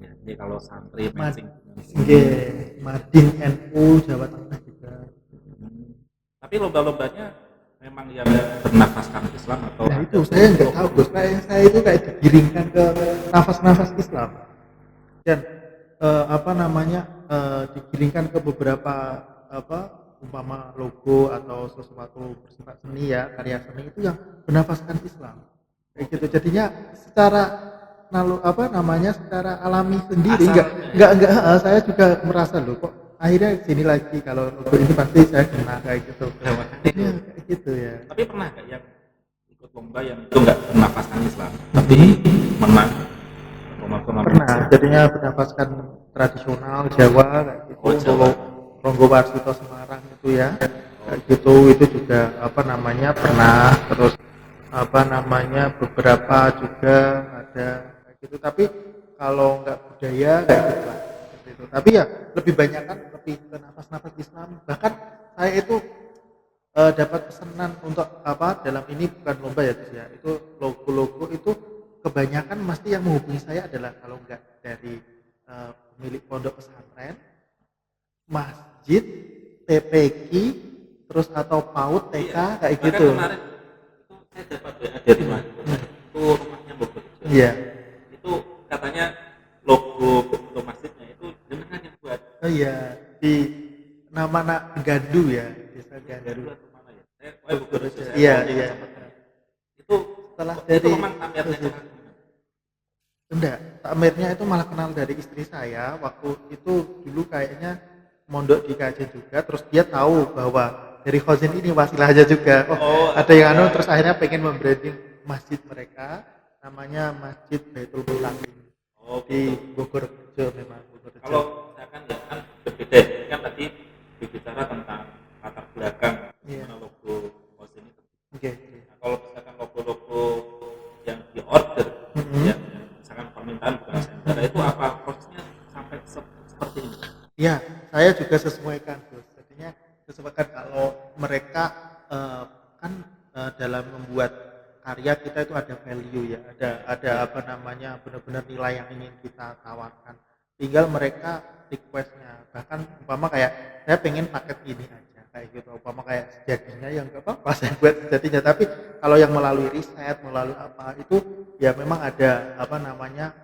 Ya, jadi kalau santri matching. Madin NU Jawa Tengah juga. Tapi lomba-lombanya memang yang bernafaskan Islam atau? Nah itu saya nggak tahu Bos. Saya itu kayak digiringkan ke nafas-nafas Islam dan digiringkan ke beberapa umpama logo atau sesuatu bersifat seni ya, karya seni itu yang bernafaskan Islam kayak gitu. Jadinya secara secara alami sendiri enggak saya juga merasa loh kok akhirnya sini lagi kalau logo ini pasti saya kena kayak gitu. Kayak gitu ya. Tapi pernah nggak yang ikut lomba yang itu nggak bernafaskan Islam tapi menang lomba-lomba? Pernah, jadinya bernafaskan tradisional Jawa kayak gitu. Ronggo Warsito Semarang itu ya kayak gitu. Itu juga pernah, terus beberapa juga ada kayak gitu. Tapi kalau nggak budaya kayak gitu lah seperti itu. Tapi ya lebih banyak kan lebih ke nafas-nafas Islam. Bahkan saya itu dapat pesanan untuk dalam ini bukan lomba ya Gus ya, itu logo-logo itu kebanyakan pasti yang menghubungi saya adalah kalau nggak dari pemilik pondok pesantren, masjid, TPQ, terus atau PAUD, TK kayak gitu. Kemarin itu saya dapat dari mana? Itu rumahnya Bogor. Iya. Itu katanya logo masjidnya itu jenengan yang buat. Oh iya, nama Gandu ya, desa Garuda Gandu. atau mana ya? Bogorojo. Iya, iya. Itu Setelah itu dari memang tampilnya kenal. enggak, takmirnya itu malah kenal dari istri saya waktu itu dulu kayaknya mondok di KJ juga, terus dia tahu bahwa dari Khozin ini wasilahnya juga. Oh, ada yang anu, terus akhirnya pengen membranding masjid mereka namanya Masjid Baitul Mutaqin di Bogorojo memang Bogorojo. Kalau misalkan ya kan berbeda, kan tadi berbicara tentang latar belakang mana logo Khozin itu. Oke. Nah, kalau misalkan logo-logo yang di order, ya, misalkan permintaan bukan sendiri, itu apa prosesnya sampai seperti ini? Ya, saya juga sesuaikan, Bos. Jadinya sesuaikan kalau mereka kan dalam membuat karya kita itu ada value ya, ada apa namanya benar-benar nilai yang ingin kita tawarkan. Tinggal mereka requestnya, bahkan umpama kayak saya pengen paket ini aja kayak gitu, umpama kayak sejadinya yang nggak apa-apa saya buat sejadinya. Tapi kalau yang melalui riset, melalui apa itu ya memang ada apa namanya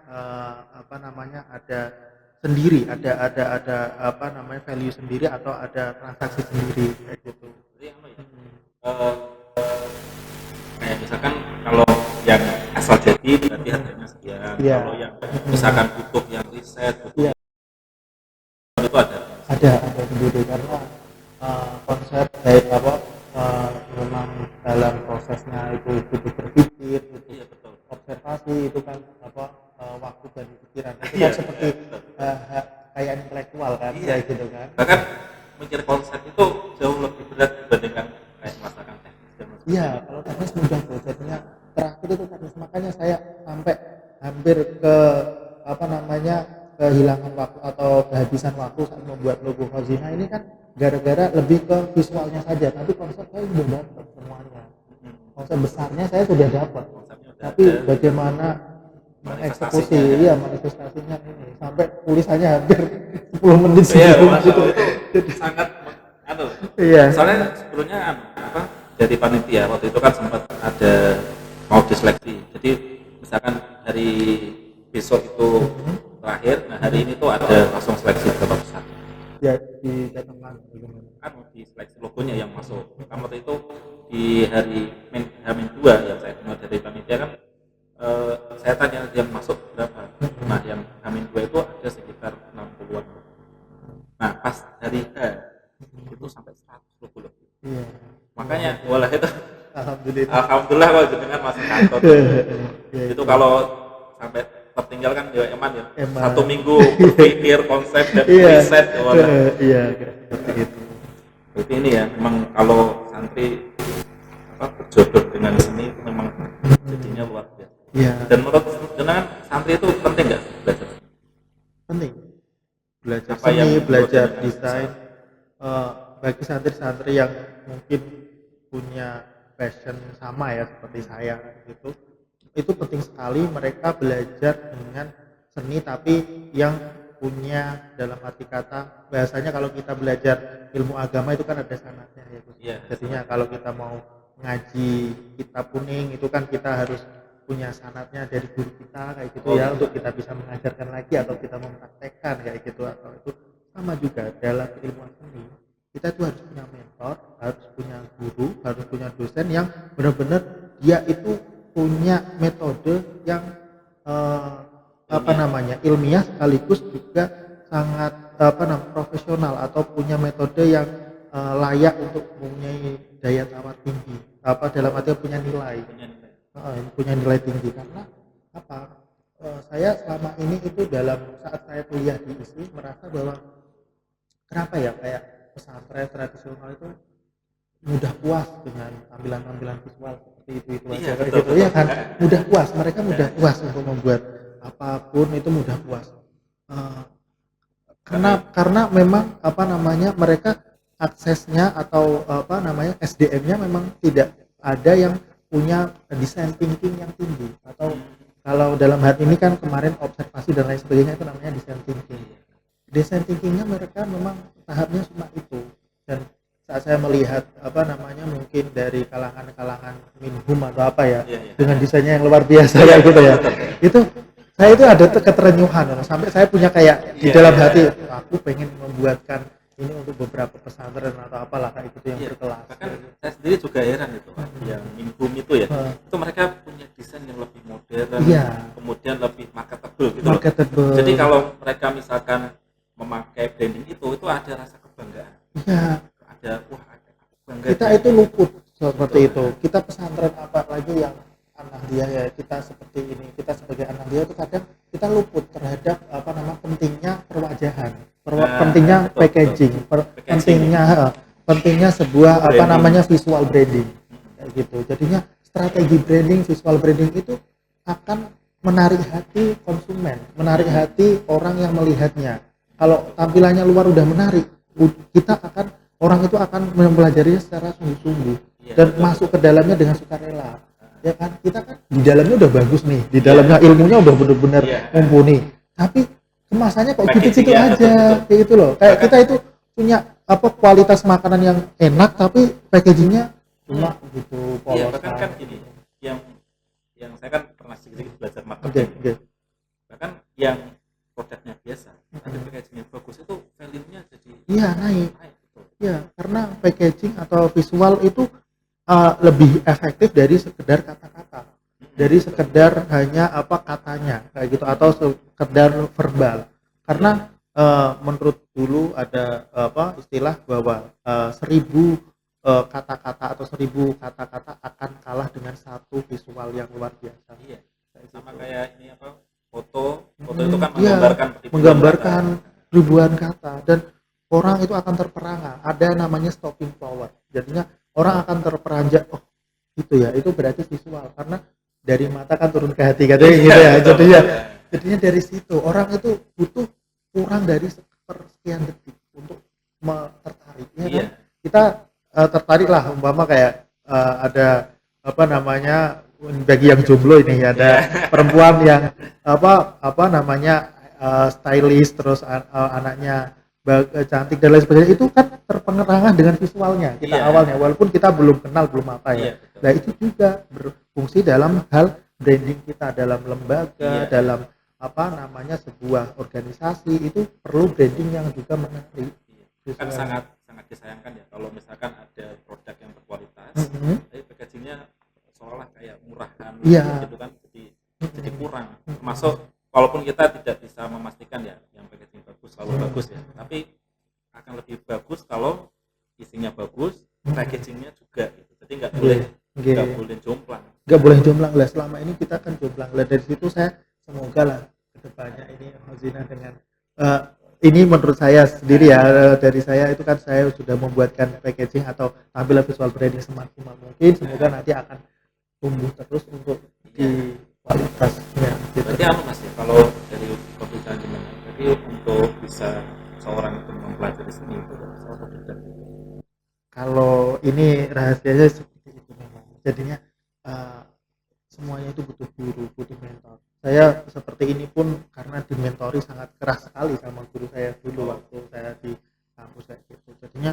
ada sendiri, ada apa namanya value sendiri atau ada transaksi sendiri kayak gitu. Jadi apa ya? Kayak misalkan kalau yang asal jadi berarti harganya sekian. Iya. Kalau yang misalkan butuh yang riset, butuh itu ada sendiri karena konsep kayak apa memang dalam prosesnya itu butuh berpikir, butuh observasi itu kan apa waktu dan pikiran itu kan seperti kayak intelektual kan kayak gitu kan. Bahkan mikir konsep itu jauh lebih berat dibandingkan kayak masakan teknis dan iya, kalau teknis mudah tuh jadinya terakhir itu teknis, makanya saya sampai hampir ke apa namanya kehilangan waktu atau kehabisan waktu saat membuat logo Khozina ini kan gara-gara lebih ke visualnya saja, tapi konsep saya sudah dapat semuanya, konsep besarnya saya sudah dapat, tapi bagaimana mengeksekusi manifestasinya ini sampai tulisannya hampir 10 menit itu sangat soalnya sebelumnya apa dari panitia waktu itu kan sempat ada mau diseleksi, jadi misalkan hari besok itu terakhir, nah hari ini tuh ada langsung seleksi berapa besar ya di catatan kan di seleksi logonya yang masuk. Kan waktu itu di hari H-2 yang saya dengar dari panitia kan saya tanya yang masuk berapa, nah yang H-2 itu ada sekitar 60-an, nah pas hari H itu sampai 100 logo lebih. Iya. Makanya walah itu alhamdulillah kalau jenengan masuk kantor itu kalau sampai tertinggal kan ya eman ya. 1 minggu berpikir konsep dan riset walah. Iya, seperti itu. Berarti ini ya memang kalau santri berjodoh dengan seni itu memang jadinya luar biasa. Iya. Dan menurut jenengan santri itu penting nggak belajar? Penting. Belajar seni, belajar desain. Bagi santri-santri yang mungkin punya passion sama ya seperti saya gitu, itu penting sekali mereka belajar dengan seni tapi yang punya dalam arti kata bahasanya kalau kita belajar ilmu agama itu kan ada sanadnya ya Gus. Yeah. Jadinya kalau kita mau ngaji kitab kuning itu kan kita harus punya sanadnya dari guru kita kayak gitu untuk kita bisa mengajarkan lagi atau kita mempraktekkan kayak gitu, atau itu sama juga dalam ilmu seni. Kita tuh harus punya mentor, harus punya guru, harus punya dosen yang benar-benar dia itu punya metode yang ilmiah sekaligus juga sangat profesional atau punya metode yang layak untuk mempunyai daya tawar tinggi, dalam arti punya nilai tinggi. Karena saya selama ini itu dalam saat saya kuliah di ISI merasa bahwa kenapa ya kayak pesantren tradisional itu mudah puas dengan tampilan-tampilan visual seperti itu aja gitu ya kan, mudah puas, mereka mudah puas untuk membuat apapun itu mudah puas karena memang mereka aksesnya atau SDM-nya memang tidak ada yang punya design thinking yang tinggi, atau kalau dalam hal ini kan kemarin observasi dan lain sebagainya itu namanya design thinkingnya mereka memang tahapnya cuma itu. Dan saat saya melihat mungkin dari kalangan minhum atau dengan desainnya yang luar biasa gitu ya, itu saya itu ada keterenyuhan sampai saya punya kayak di dalam hati aku pengen membuatkan ini untuk beberapa pesantren atau apalah kayak gitu yang Iya, berkelas. bahkan saya sendiri juga heran itu Pak, yang Minhum itu ya, Heeh. itu mereka punya desain yang lebih modern, Iya, kemudian lebih marketable gitu loh. marketable. Jadi kalau mereka misalkan memakai branding itu ada rasa kebanggaan, Iya, ada wah ada aku bangga kita di itu luput seperti Betul. itu. Kita pesantren apa lagi yang anak dia ya, kita seperti ini, kita sebagai anak dia itu kadang kita luput terhadap apa nama pentingnya perwajahan, Nah, pentingnya betul, packaging, Packaging. pentingnya sebuah apa Branding. namanya visual branding kayak gitu. Jadinya strategi branding, visual branding itu akan menarik hati konsumen, menarik hati orang yang melihatnya. Kalau tampilannya luar udah menarik, orang itu akan mempelajarinya secara sungguh-sungguh Iya, dan betul, masuk ke dalamnya dengan sukarela. Ya kan, kita kan di dalamnya udah bagus nih, di dalamnya ilmunya udah benar-benar Iya. mumpuni, tapi kemasannya kok gitu-gitu Packagingnya, aja, betul. kayak gitu loh. Kayak kita itu punya apa kualitas makanan yang enak, tapi packagingnya cuma gitu Iya, polosan. bahkan kan gini, yang saya kan pernah sedikit belajar Oke, marketing. oke. Bahkan yang produknya biasa, tapi packagingnya bagus itu value-nya jadi Iya, naik. gitu. Iya, karena packaging atau visual itu lebih efektif dari sekedar kata-kata, dari sekedar hanya apa katanya kayak gitu atau sekedar verbal. Karena menurut dulu ada apa istilah bahwa 1000 kata-kata atau 1000 kata-kata akan kalah dengan satu visual yang luar biasa. Iya, Kayak sama gitu. kayak ini apa foto itu kan Iya, menggambarkan menggambarkan ribuan kata dan orang itu akan terperangah. Ada namanya stopping power. Jadinya orang akan terperanjat. Oh, itu ya. Itu berarti visual karena dari mata kan turun ke hati katanya gitu ya. Jadinya dari situ orang itu butuh kurang dari sekian detik untuk tertarik. Ya kan? Iya. Kita tertarik lah umpama kayak ada apa namanya bagi yang jomblo ini ada perempuan yang apa namanya stylish terus anaknya cantik dan lain sebagainya itu kan terpengaruh dengan visualnya kita Iya. awalnya walaupun kita belum kenal belum apa ya. Iya, betul. Nah itu juga berfungsi dalam hal branding kita dalam lembaga Iya. dalam apa namanya sebuah organisasi itu perlu branding yang juga menarik. Iya. Kan sangat disayangkan ya kalau misalkan ada produk yang berkualitas tapi packagingnya seolah kayak murahan Iya. gitu kan jadi kurang termasuk walaupun kita tidak bisa memastikan ya yang packaging bagus kalau bagus ya tapi akan lebih bagus kalau isinya bagus packagingnya juga gitu jadi nggak boleh jomplang lah selama ini kita kan jomplang lah dari situ saya semoga lah kedepannya ini Hazina dengan ini menurut saya sendiri ya dari saya itu kan saya sudah membuatkan packaging atau tampilan visual branding semaksimal mungkin semoga nanti akan tumbuh terus untuk di kualitasnya gitu. Berarti apa mas ya kalau dari perbincangan gimana jadi untuk bisa seorang itu mempelajari seni itu salah satu dan kalau ini rahasianya seperti itu memang jadinya semuanya itu butuh guru, butuh mentor. Saya seperti ini pun karena dimentori sangat keras sekali sama guru saya dulu waktu saya di kampus kayak gitu. Jadinya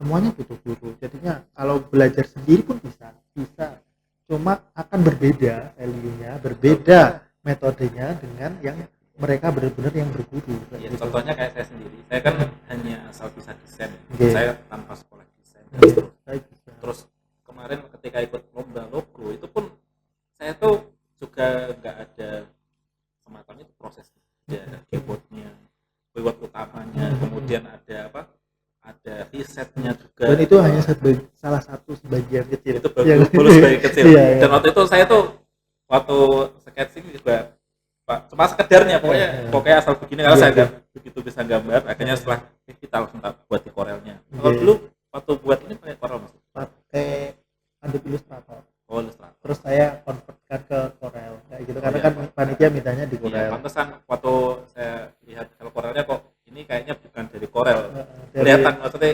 semuanya butuh guru. Jadinya kalau belajar sendiri pun bisa. Cuma akan berbeda value-nya, berbeda metodenya dengan yang mereka benar-benar yang berguru. Ya, gitu. contohnya kayak saya sendiri, saya kan hanya asal bisa desain, saya tanpa sekolah desain. Terus kemarin ketika ikut lomba logo itu pun saya tuh juga nggak ada semacam itu prosesnya, ada keyboardnya, keyword utamanya, kemudian ada risetnya juga. Dan itu hanya salah satu sebagian kecil. Itu baru sebagian kecil. Dan waktu itu saya tuh waktu sketching juga cuma sekedarnya pokoknya asal begini karena saya nggak begitu bisa gambar. Akhirnya setelah kita langsung buat di Corelnya. Kalau dulu waktu buat ini pakai Corel mas? Pakai Adobe Illustrator. Oh, Illustrator. Terus saya convertkan ke Corel kayak gitu karena kan panitia mintanya di Corel. Iya, pantesan waktu saya lihat kalau Corelnya kok ini kayaknya bukan dari Corel. Kelihatan maksudnya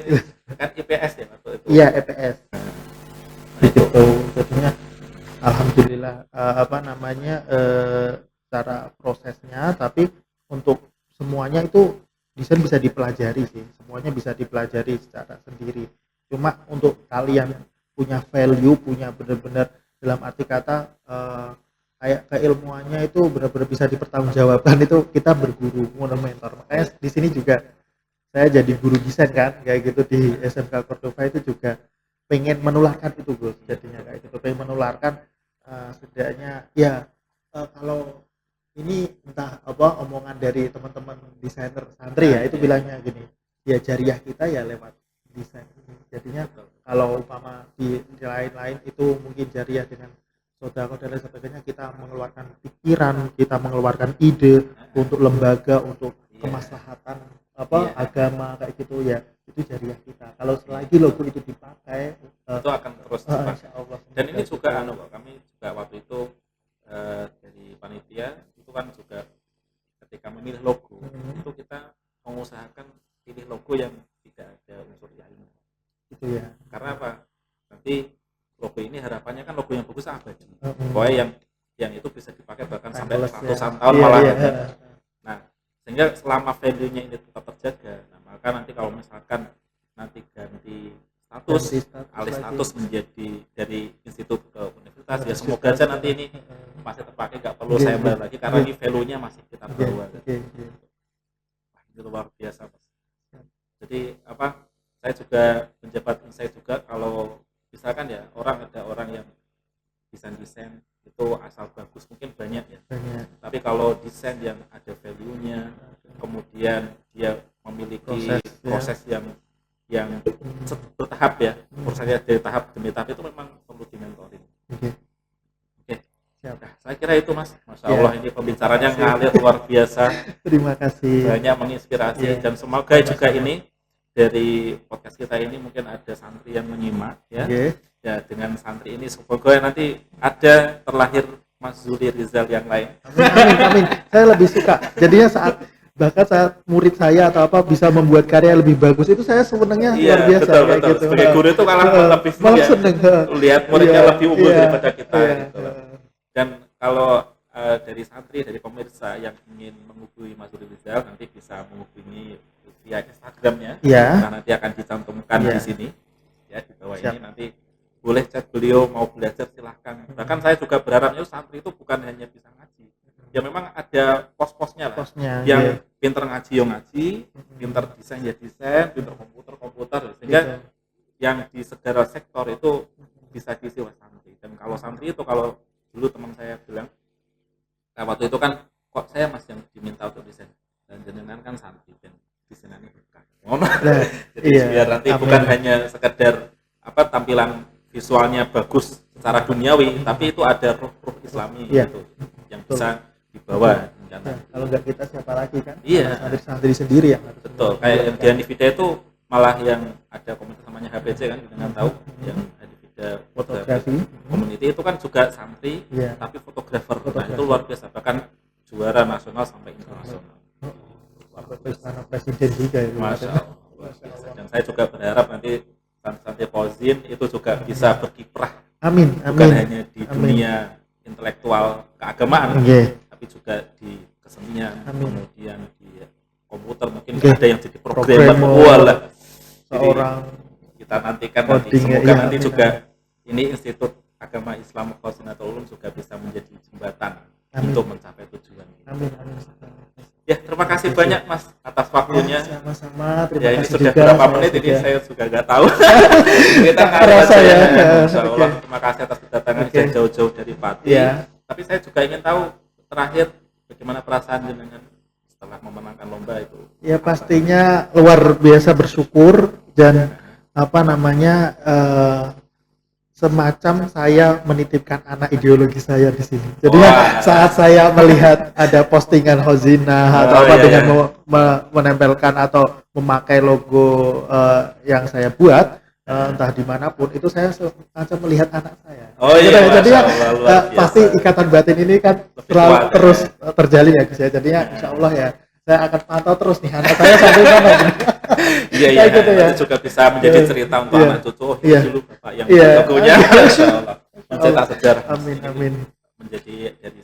kan IPS ya waktu itu. Iya, EPS. Gitu. Jadinya alhamdulillah cara prosesnya tapi untuk semuanya itu desain bisa dipelajari sih. Semuanya bisa dipelajari secara sendiri. Cuma untuk kalian punya value, punya benar-benar dalam arti kata kayak keilmuannya itu benar-benar bisa dipertanggungjawabkan itu kita berguru, mentor. Makanya di sini juga saya jadi guru desain kan kayak gitu di SMK Cordova itu juga pengen menularkan itu Gus, jadinya kayak gitu pengen menularkan setidaknya ya kalau ini entah apa omongan dari teman-teman desainer santri ya itu bilangnya gini ya jariah kita ya lewat desain ini jadinya kalau umpama di lain-lain itu mungkin jariah dengan sodako dan lain sebagainya kita mengeluarkan pikiran kita mengeluarkan ide untuk lembaga untuk kemaslahatan agama kayak gitu ya itu jariah kita kalau selagi logo itu dipakai itu akan terus dipakai. Allah, Dan ini juga kami juga waktu itu dari panitia itu kan juga ketika memilih logo itu kita mengusahakan pilih logo yang tidak ada unsur ilmu gitu ya karena apa nanti logo ini harapannya kan logo yang bagus abadi pokoknya yang itu bisa dipakai bahkan sampai ratusan tahun malah nah sehingga selama value-nya ini tetap terjaga nah maka nanti kalau misalkan nanti ganti alih status menjadi dari institut ke universitas ya semoga aja nanti ini masih terpakai nggak perlu saya bayar lagi karena ini value-nya masih kita bawa itu luar biasa Mas. Jadi saya juga menjabat insight juga kalau misalkan ya ada orang yang desain itu asal bagus mungkin banyak ya tapi kalau desain yang ada value-nya kemudian dia memiliki proses yang bertahap ya prosesnya dari tahap demi tahap itu memang perlu dimentoring. Oke. Nah, saya kira itu Mas. Masya Allah ini pembicaranya ngalir luar biasa. Terima kasih. Banyak menginspirasi dan semoga juga ini dari podcast kita ini mungkin ada santri yang menyimak ya. Ya dengan santri ini semoga nanti ada terlahir Mas Zuli Rizal yang lain. Amin. Saya lebih suka. Jadinya saat murid saya atau apa bisa membuat karya lebih bagus itu saya sebenarnya luar biasa betul. gitu. Sebagai guru itu lebih seneng lihat muridnya lebih unggul daripada kita gitu. Dan kalau dari santri dari pemirsa yang ingin menghubungi Mas Zuli Rizal nanti bisa menghubungi via Instagramnya karena nanti akan dicantumkan di sini ya di bawah ini nanti boleh chat beliau mau belajar silahkan bahkan saya juga berharapnya santri itu bukan hanya bisa ngaji ya memang ada pos-posnya lah yang pinter ngaji ya ngaji pinter desain ya desain pinter komputer sehingga yang di segala sektor itu bisa diisi oleh santri dan kalau santri itu kalau dulu teman saya bilang waktu itu kan kok saya masih yang diminta untuk desain dan jenengan kan santri dan desainannya bukan jadi biar nanti bukan hanya sekedar tampilan visualnya bagus secara duniawi tapi itu ada ruh islami gitu yang bisa dibawa kalau nggak kita siapa lagi kan santri sendiri yang betul kayak yang di Anivida itu malah yang ada komunitas namanya HPC kan dengan tahu yang Anivida fotografi community itu kan juga santri tapi fotografer nah itu luar biasa bahkan juara nasional sampai internasional istana presiden juga ya Masya Allah dan saya juga berharap nanti santri Fauzin itu juga bisa berkiprah bukan hanya di dunia intelektual keagamaan tapi juga di kesenian kemudian di komputer mungkin ada yang jadi programmer lah seorang kita nantikan nanti semoga nanti juga ini Institut Agama Islam Fauzinatul Ulum juga bisa menjadi jembatan untuk mencapai tujuan amin. Ya, terima kasih banyak Mas atas waktunya. Sama-sama. Terima kasih ini sudah berapa menit ini saya juga nggak tahu. Kita rasa ya. Masya Allah, terima kasih atas kedatangan jauh-jauh dari Pati. Tapi saya juga ingin tahu terakhir bagaimana perasaan jenengan setelah memenangkan lomba itu. Ya pastinya luar biasa bersyukur dan semacam saya menitipkan anak ideologi saya di sini. Jadi saat saya melihat ada postingan Hozina atau dengan menempelkan atau memakai logo yang saya buat entah dimanapun itu saya semacam melihat anak saya. Jadi pasti ikatan batin ini kan selalu terus terjalin ya Gus ya. Jadinya insya Allah ya saya akan pantau terus nih anak saya sampai mana. Iya gitu ya. Itu juga bisa menjadi cerita untuk anak cucu. Dulu Bapak yang logonya. Insyaallah. Mencetak sejarah. Amin. Menjadi jadi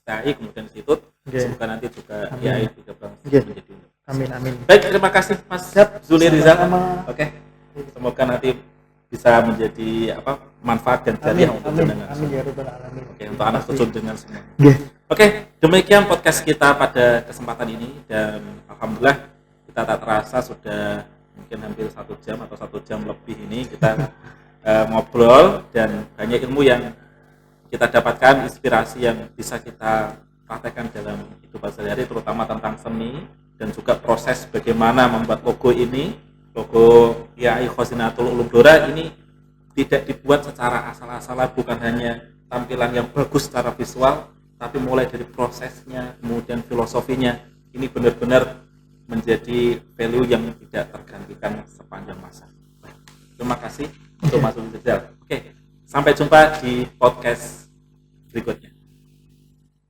STAI kemudian institut. Semoga nanti juga IAI juga menjadi. Amin. Baik, terima kasih Mas Zuli Rizal. Oke. Semoga nanti bisa menjadi manfaat dan jariah untuk jenengan. Amin ya rabbal alamin. Oke, untuk anak cucu dengan semua. Oke, demikian podcast kita pada kesempatan ini dan alhamdulillah kita tak terasa sudah mungkin hampir 1 jam atau 1 jam lebih ini kita ngobrol, dan banyak ilmu yang kita dapatkan, inspirasi yang bisa kita praktekkan dalam hidup sehari-hari, terutama tentang seni dan juga proses bagaimana membuat logo ini. Logo IAI Khazinatul Ulum Blora ini tidak dibuat secara asal-asalan, bukan hanya tampilan yang bagus secara visual, tapi mulai dari prosesnya, kemudian filosofinya, ini benar-benar menjadi value yang tidak tergantikan sepanjang masa. Terima kasih untuk Mas Rizal. Oke, sampai jumpa di podcast berikutnya.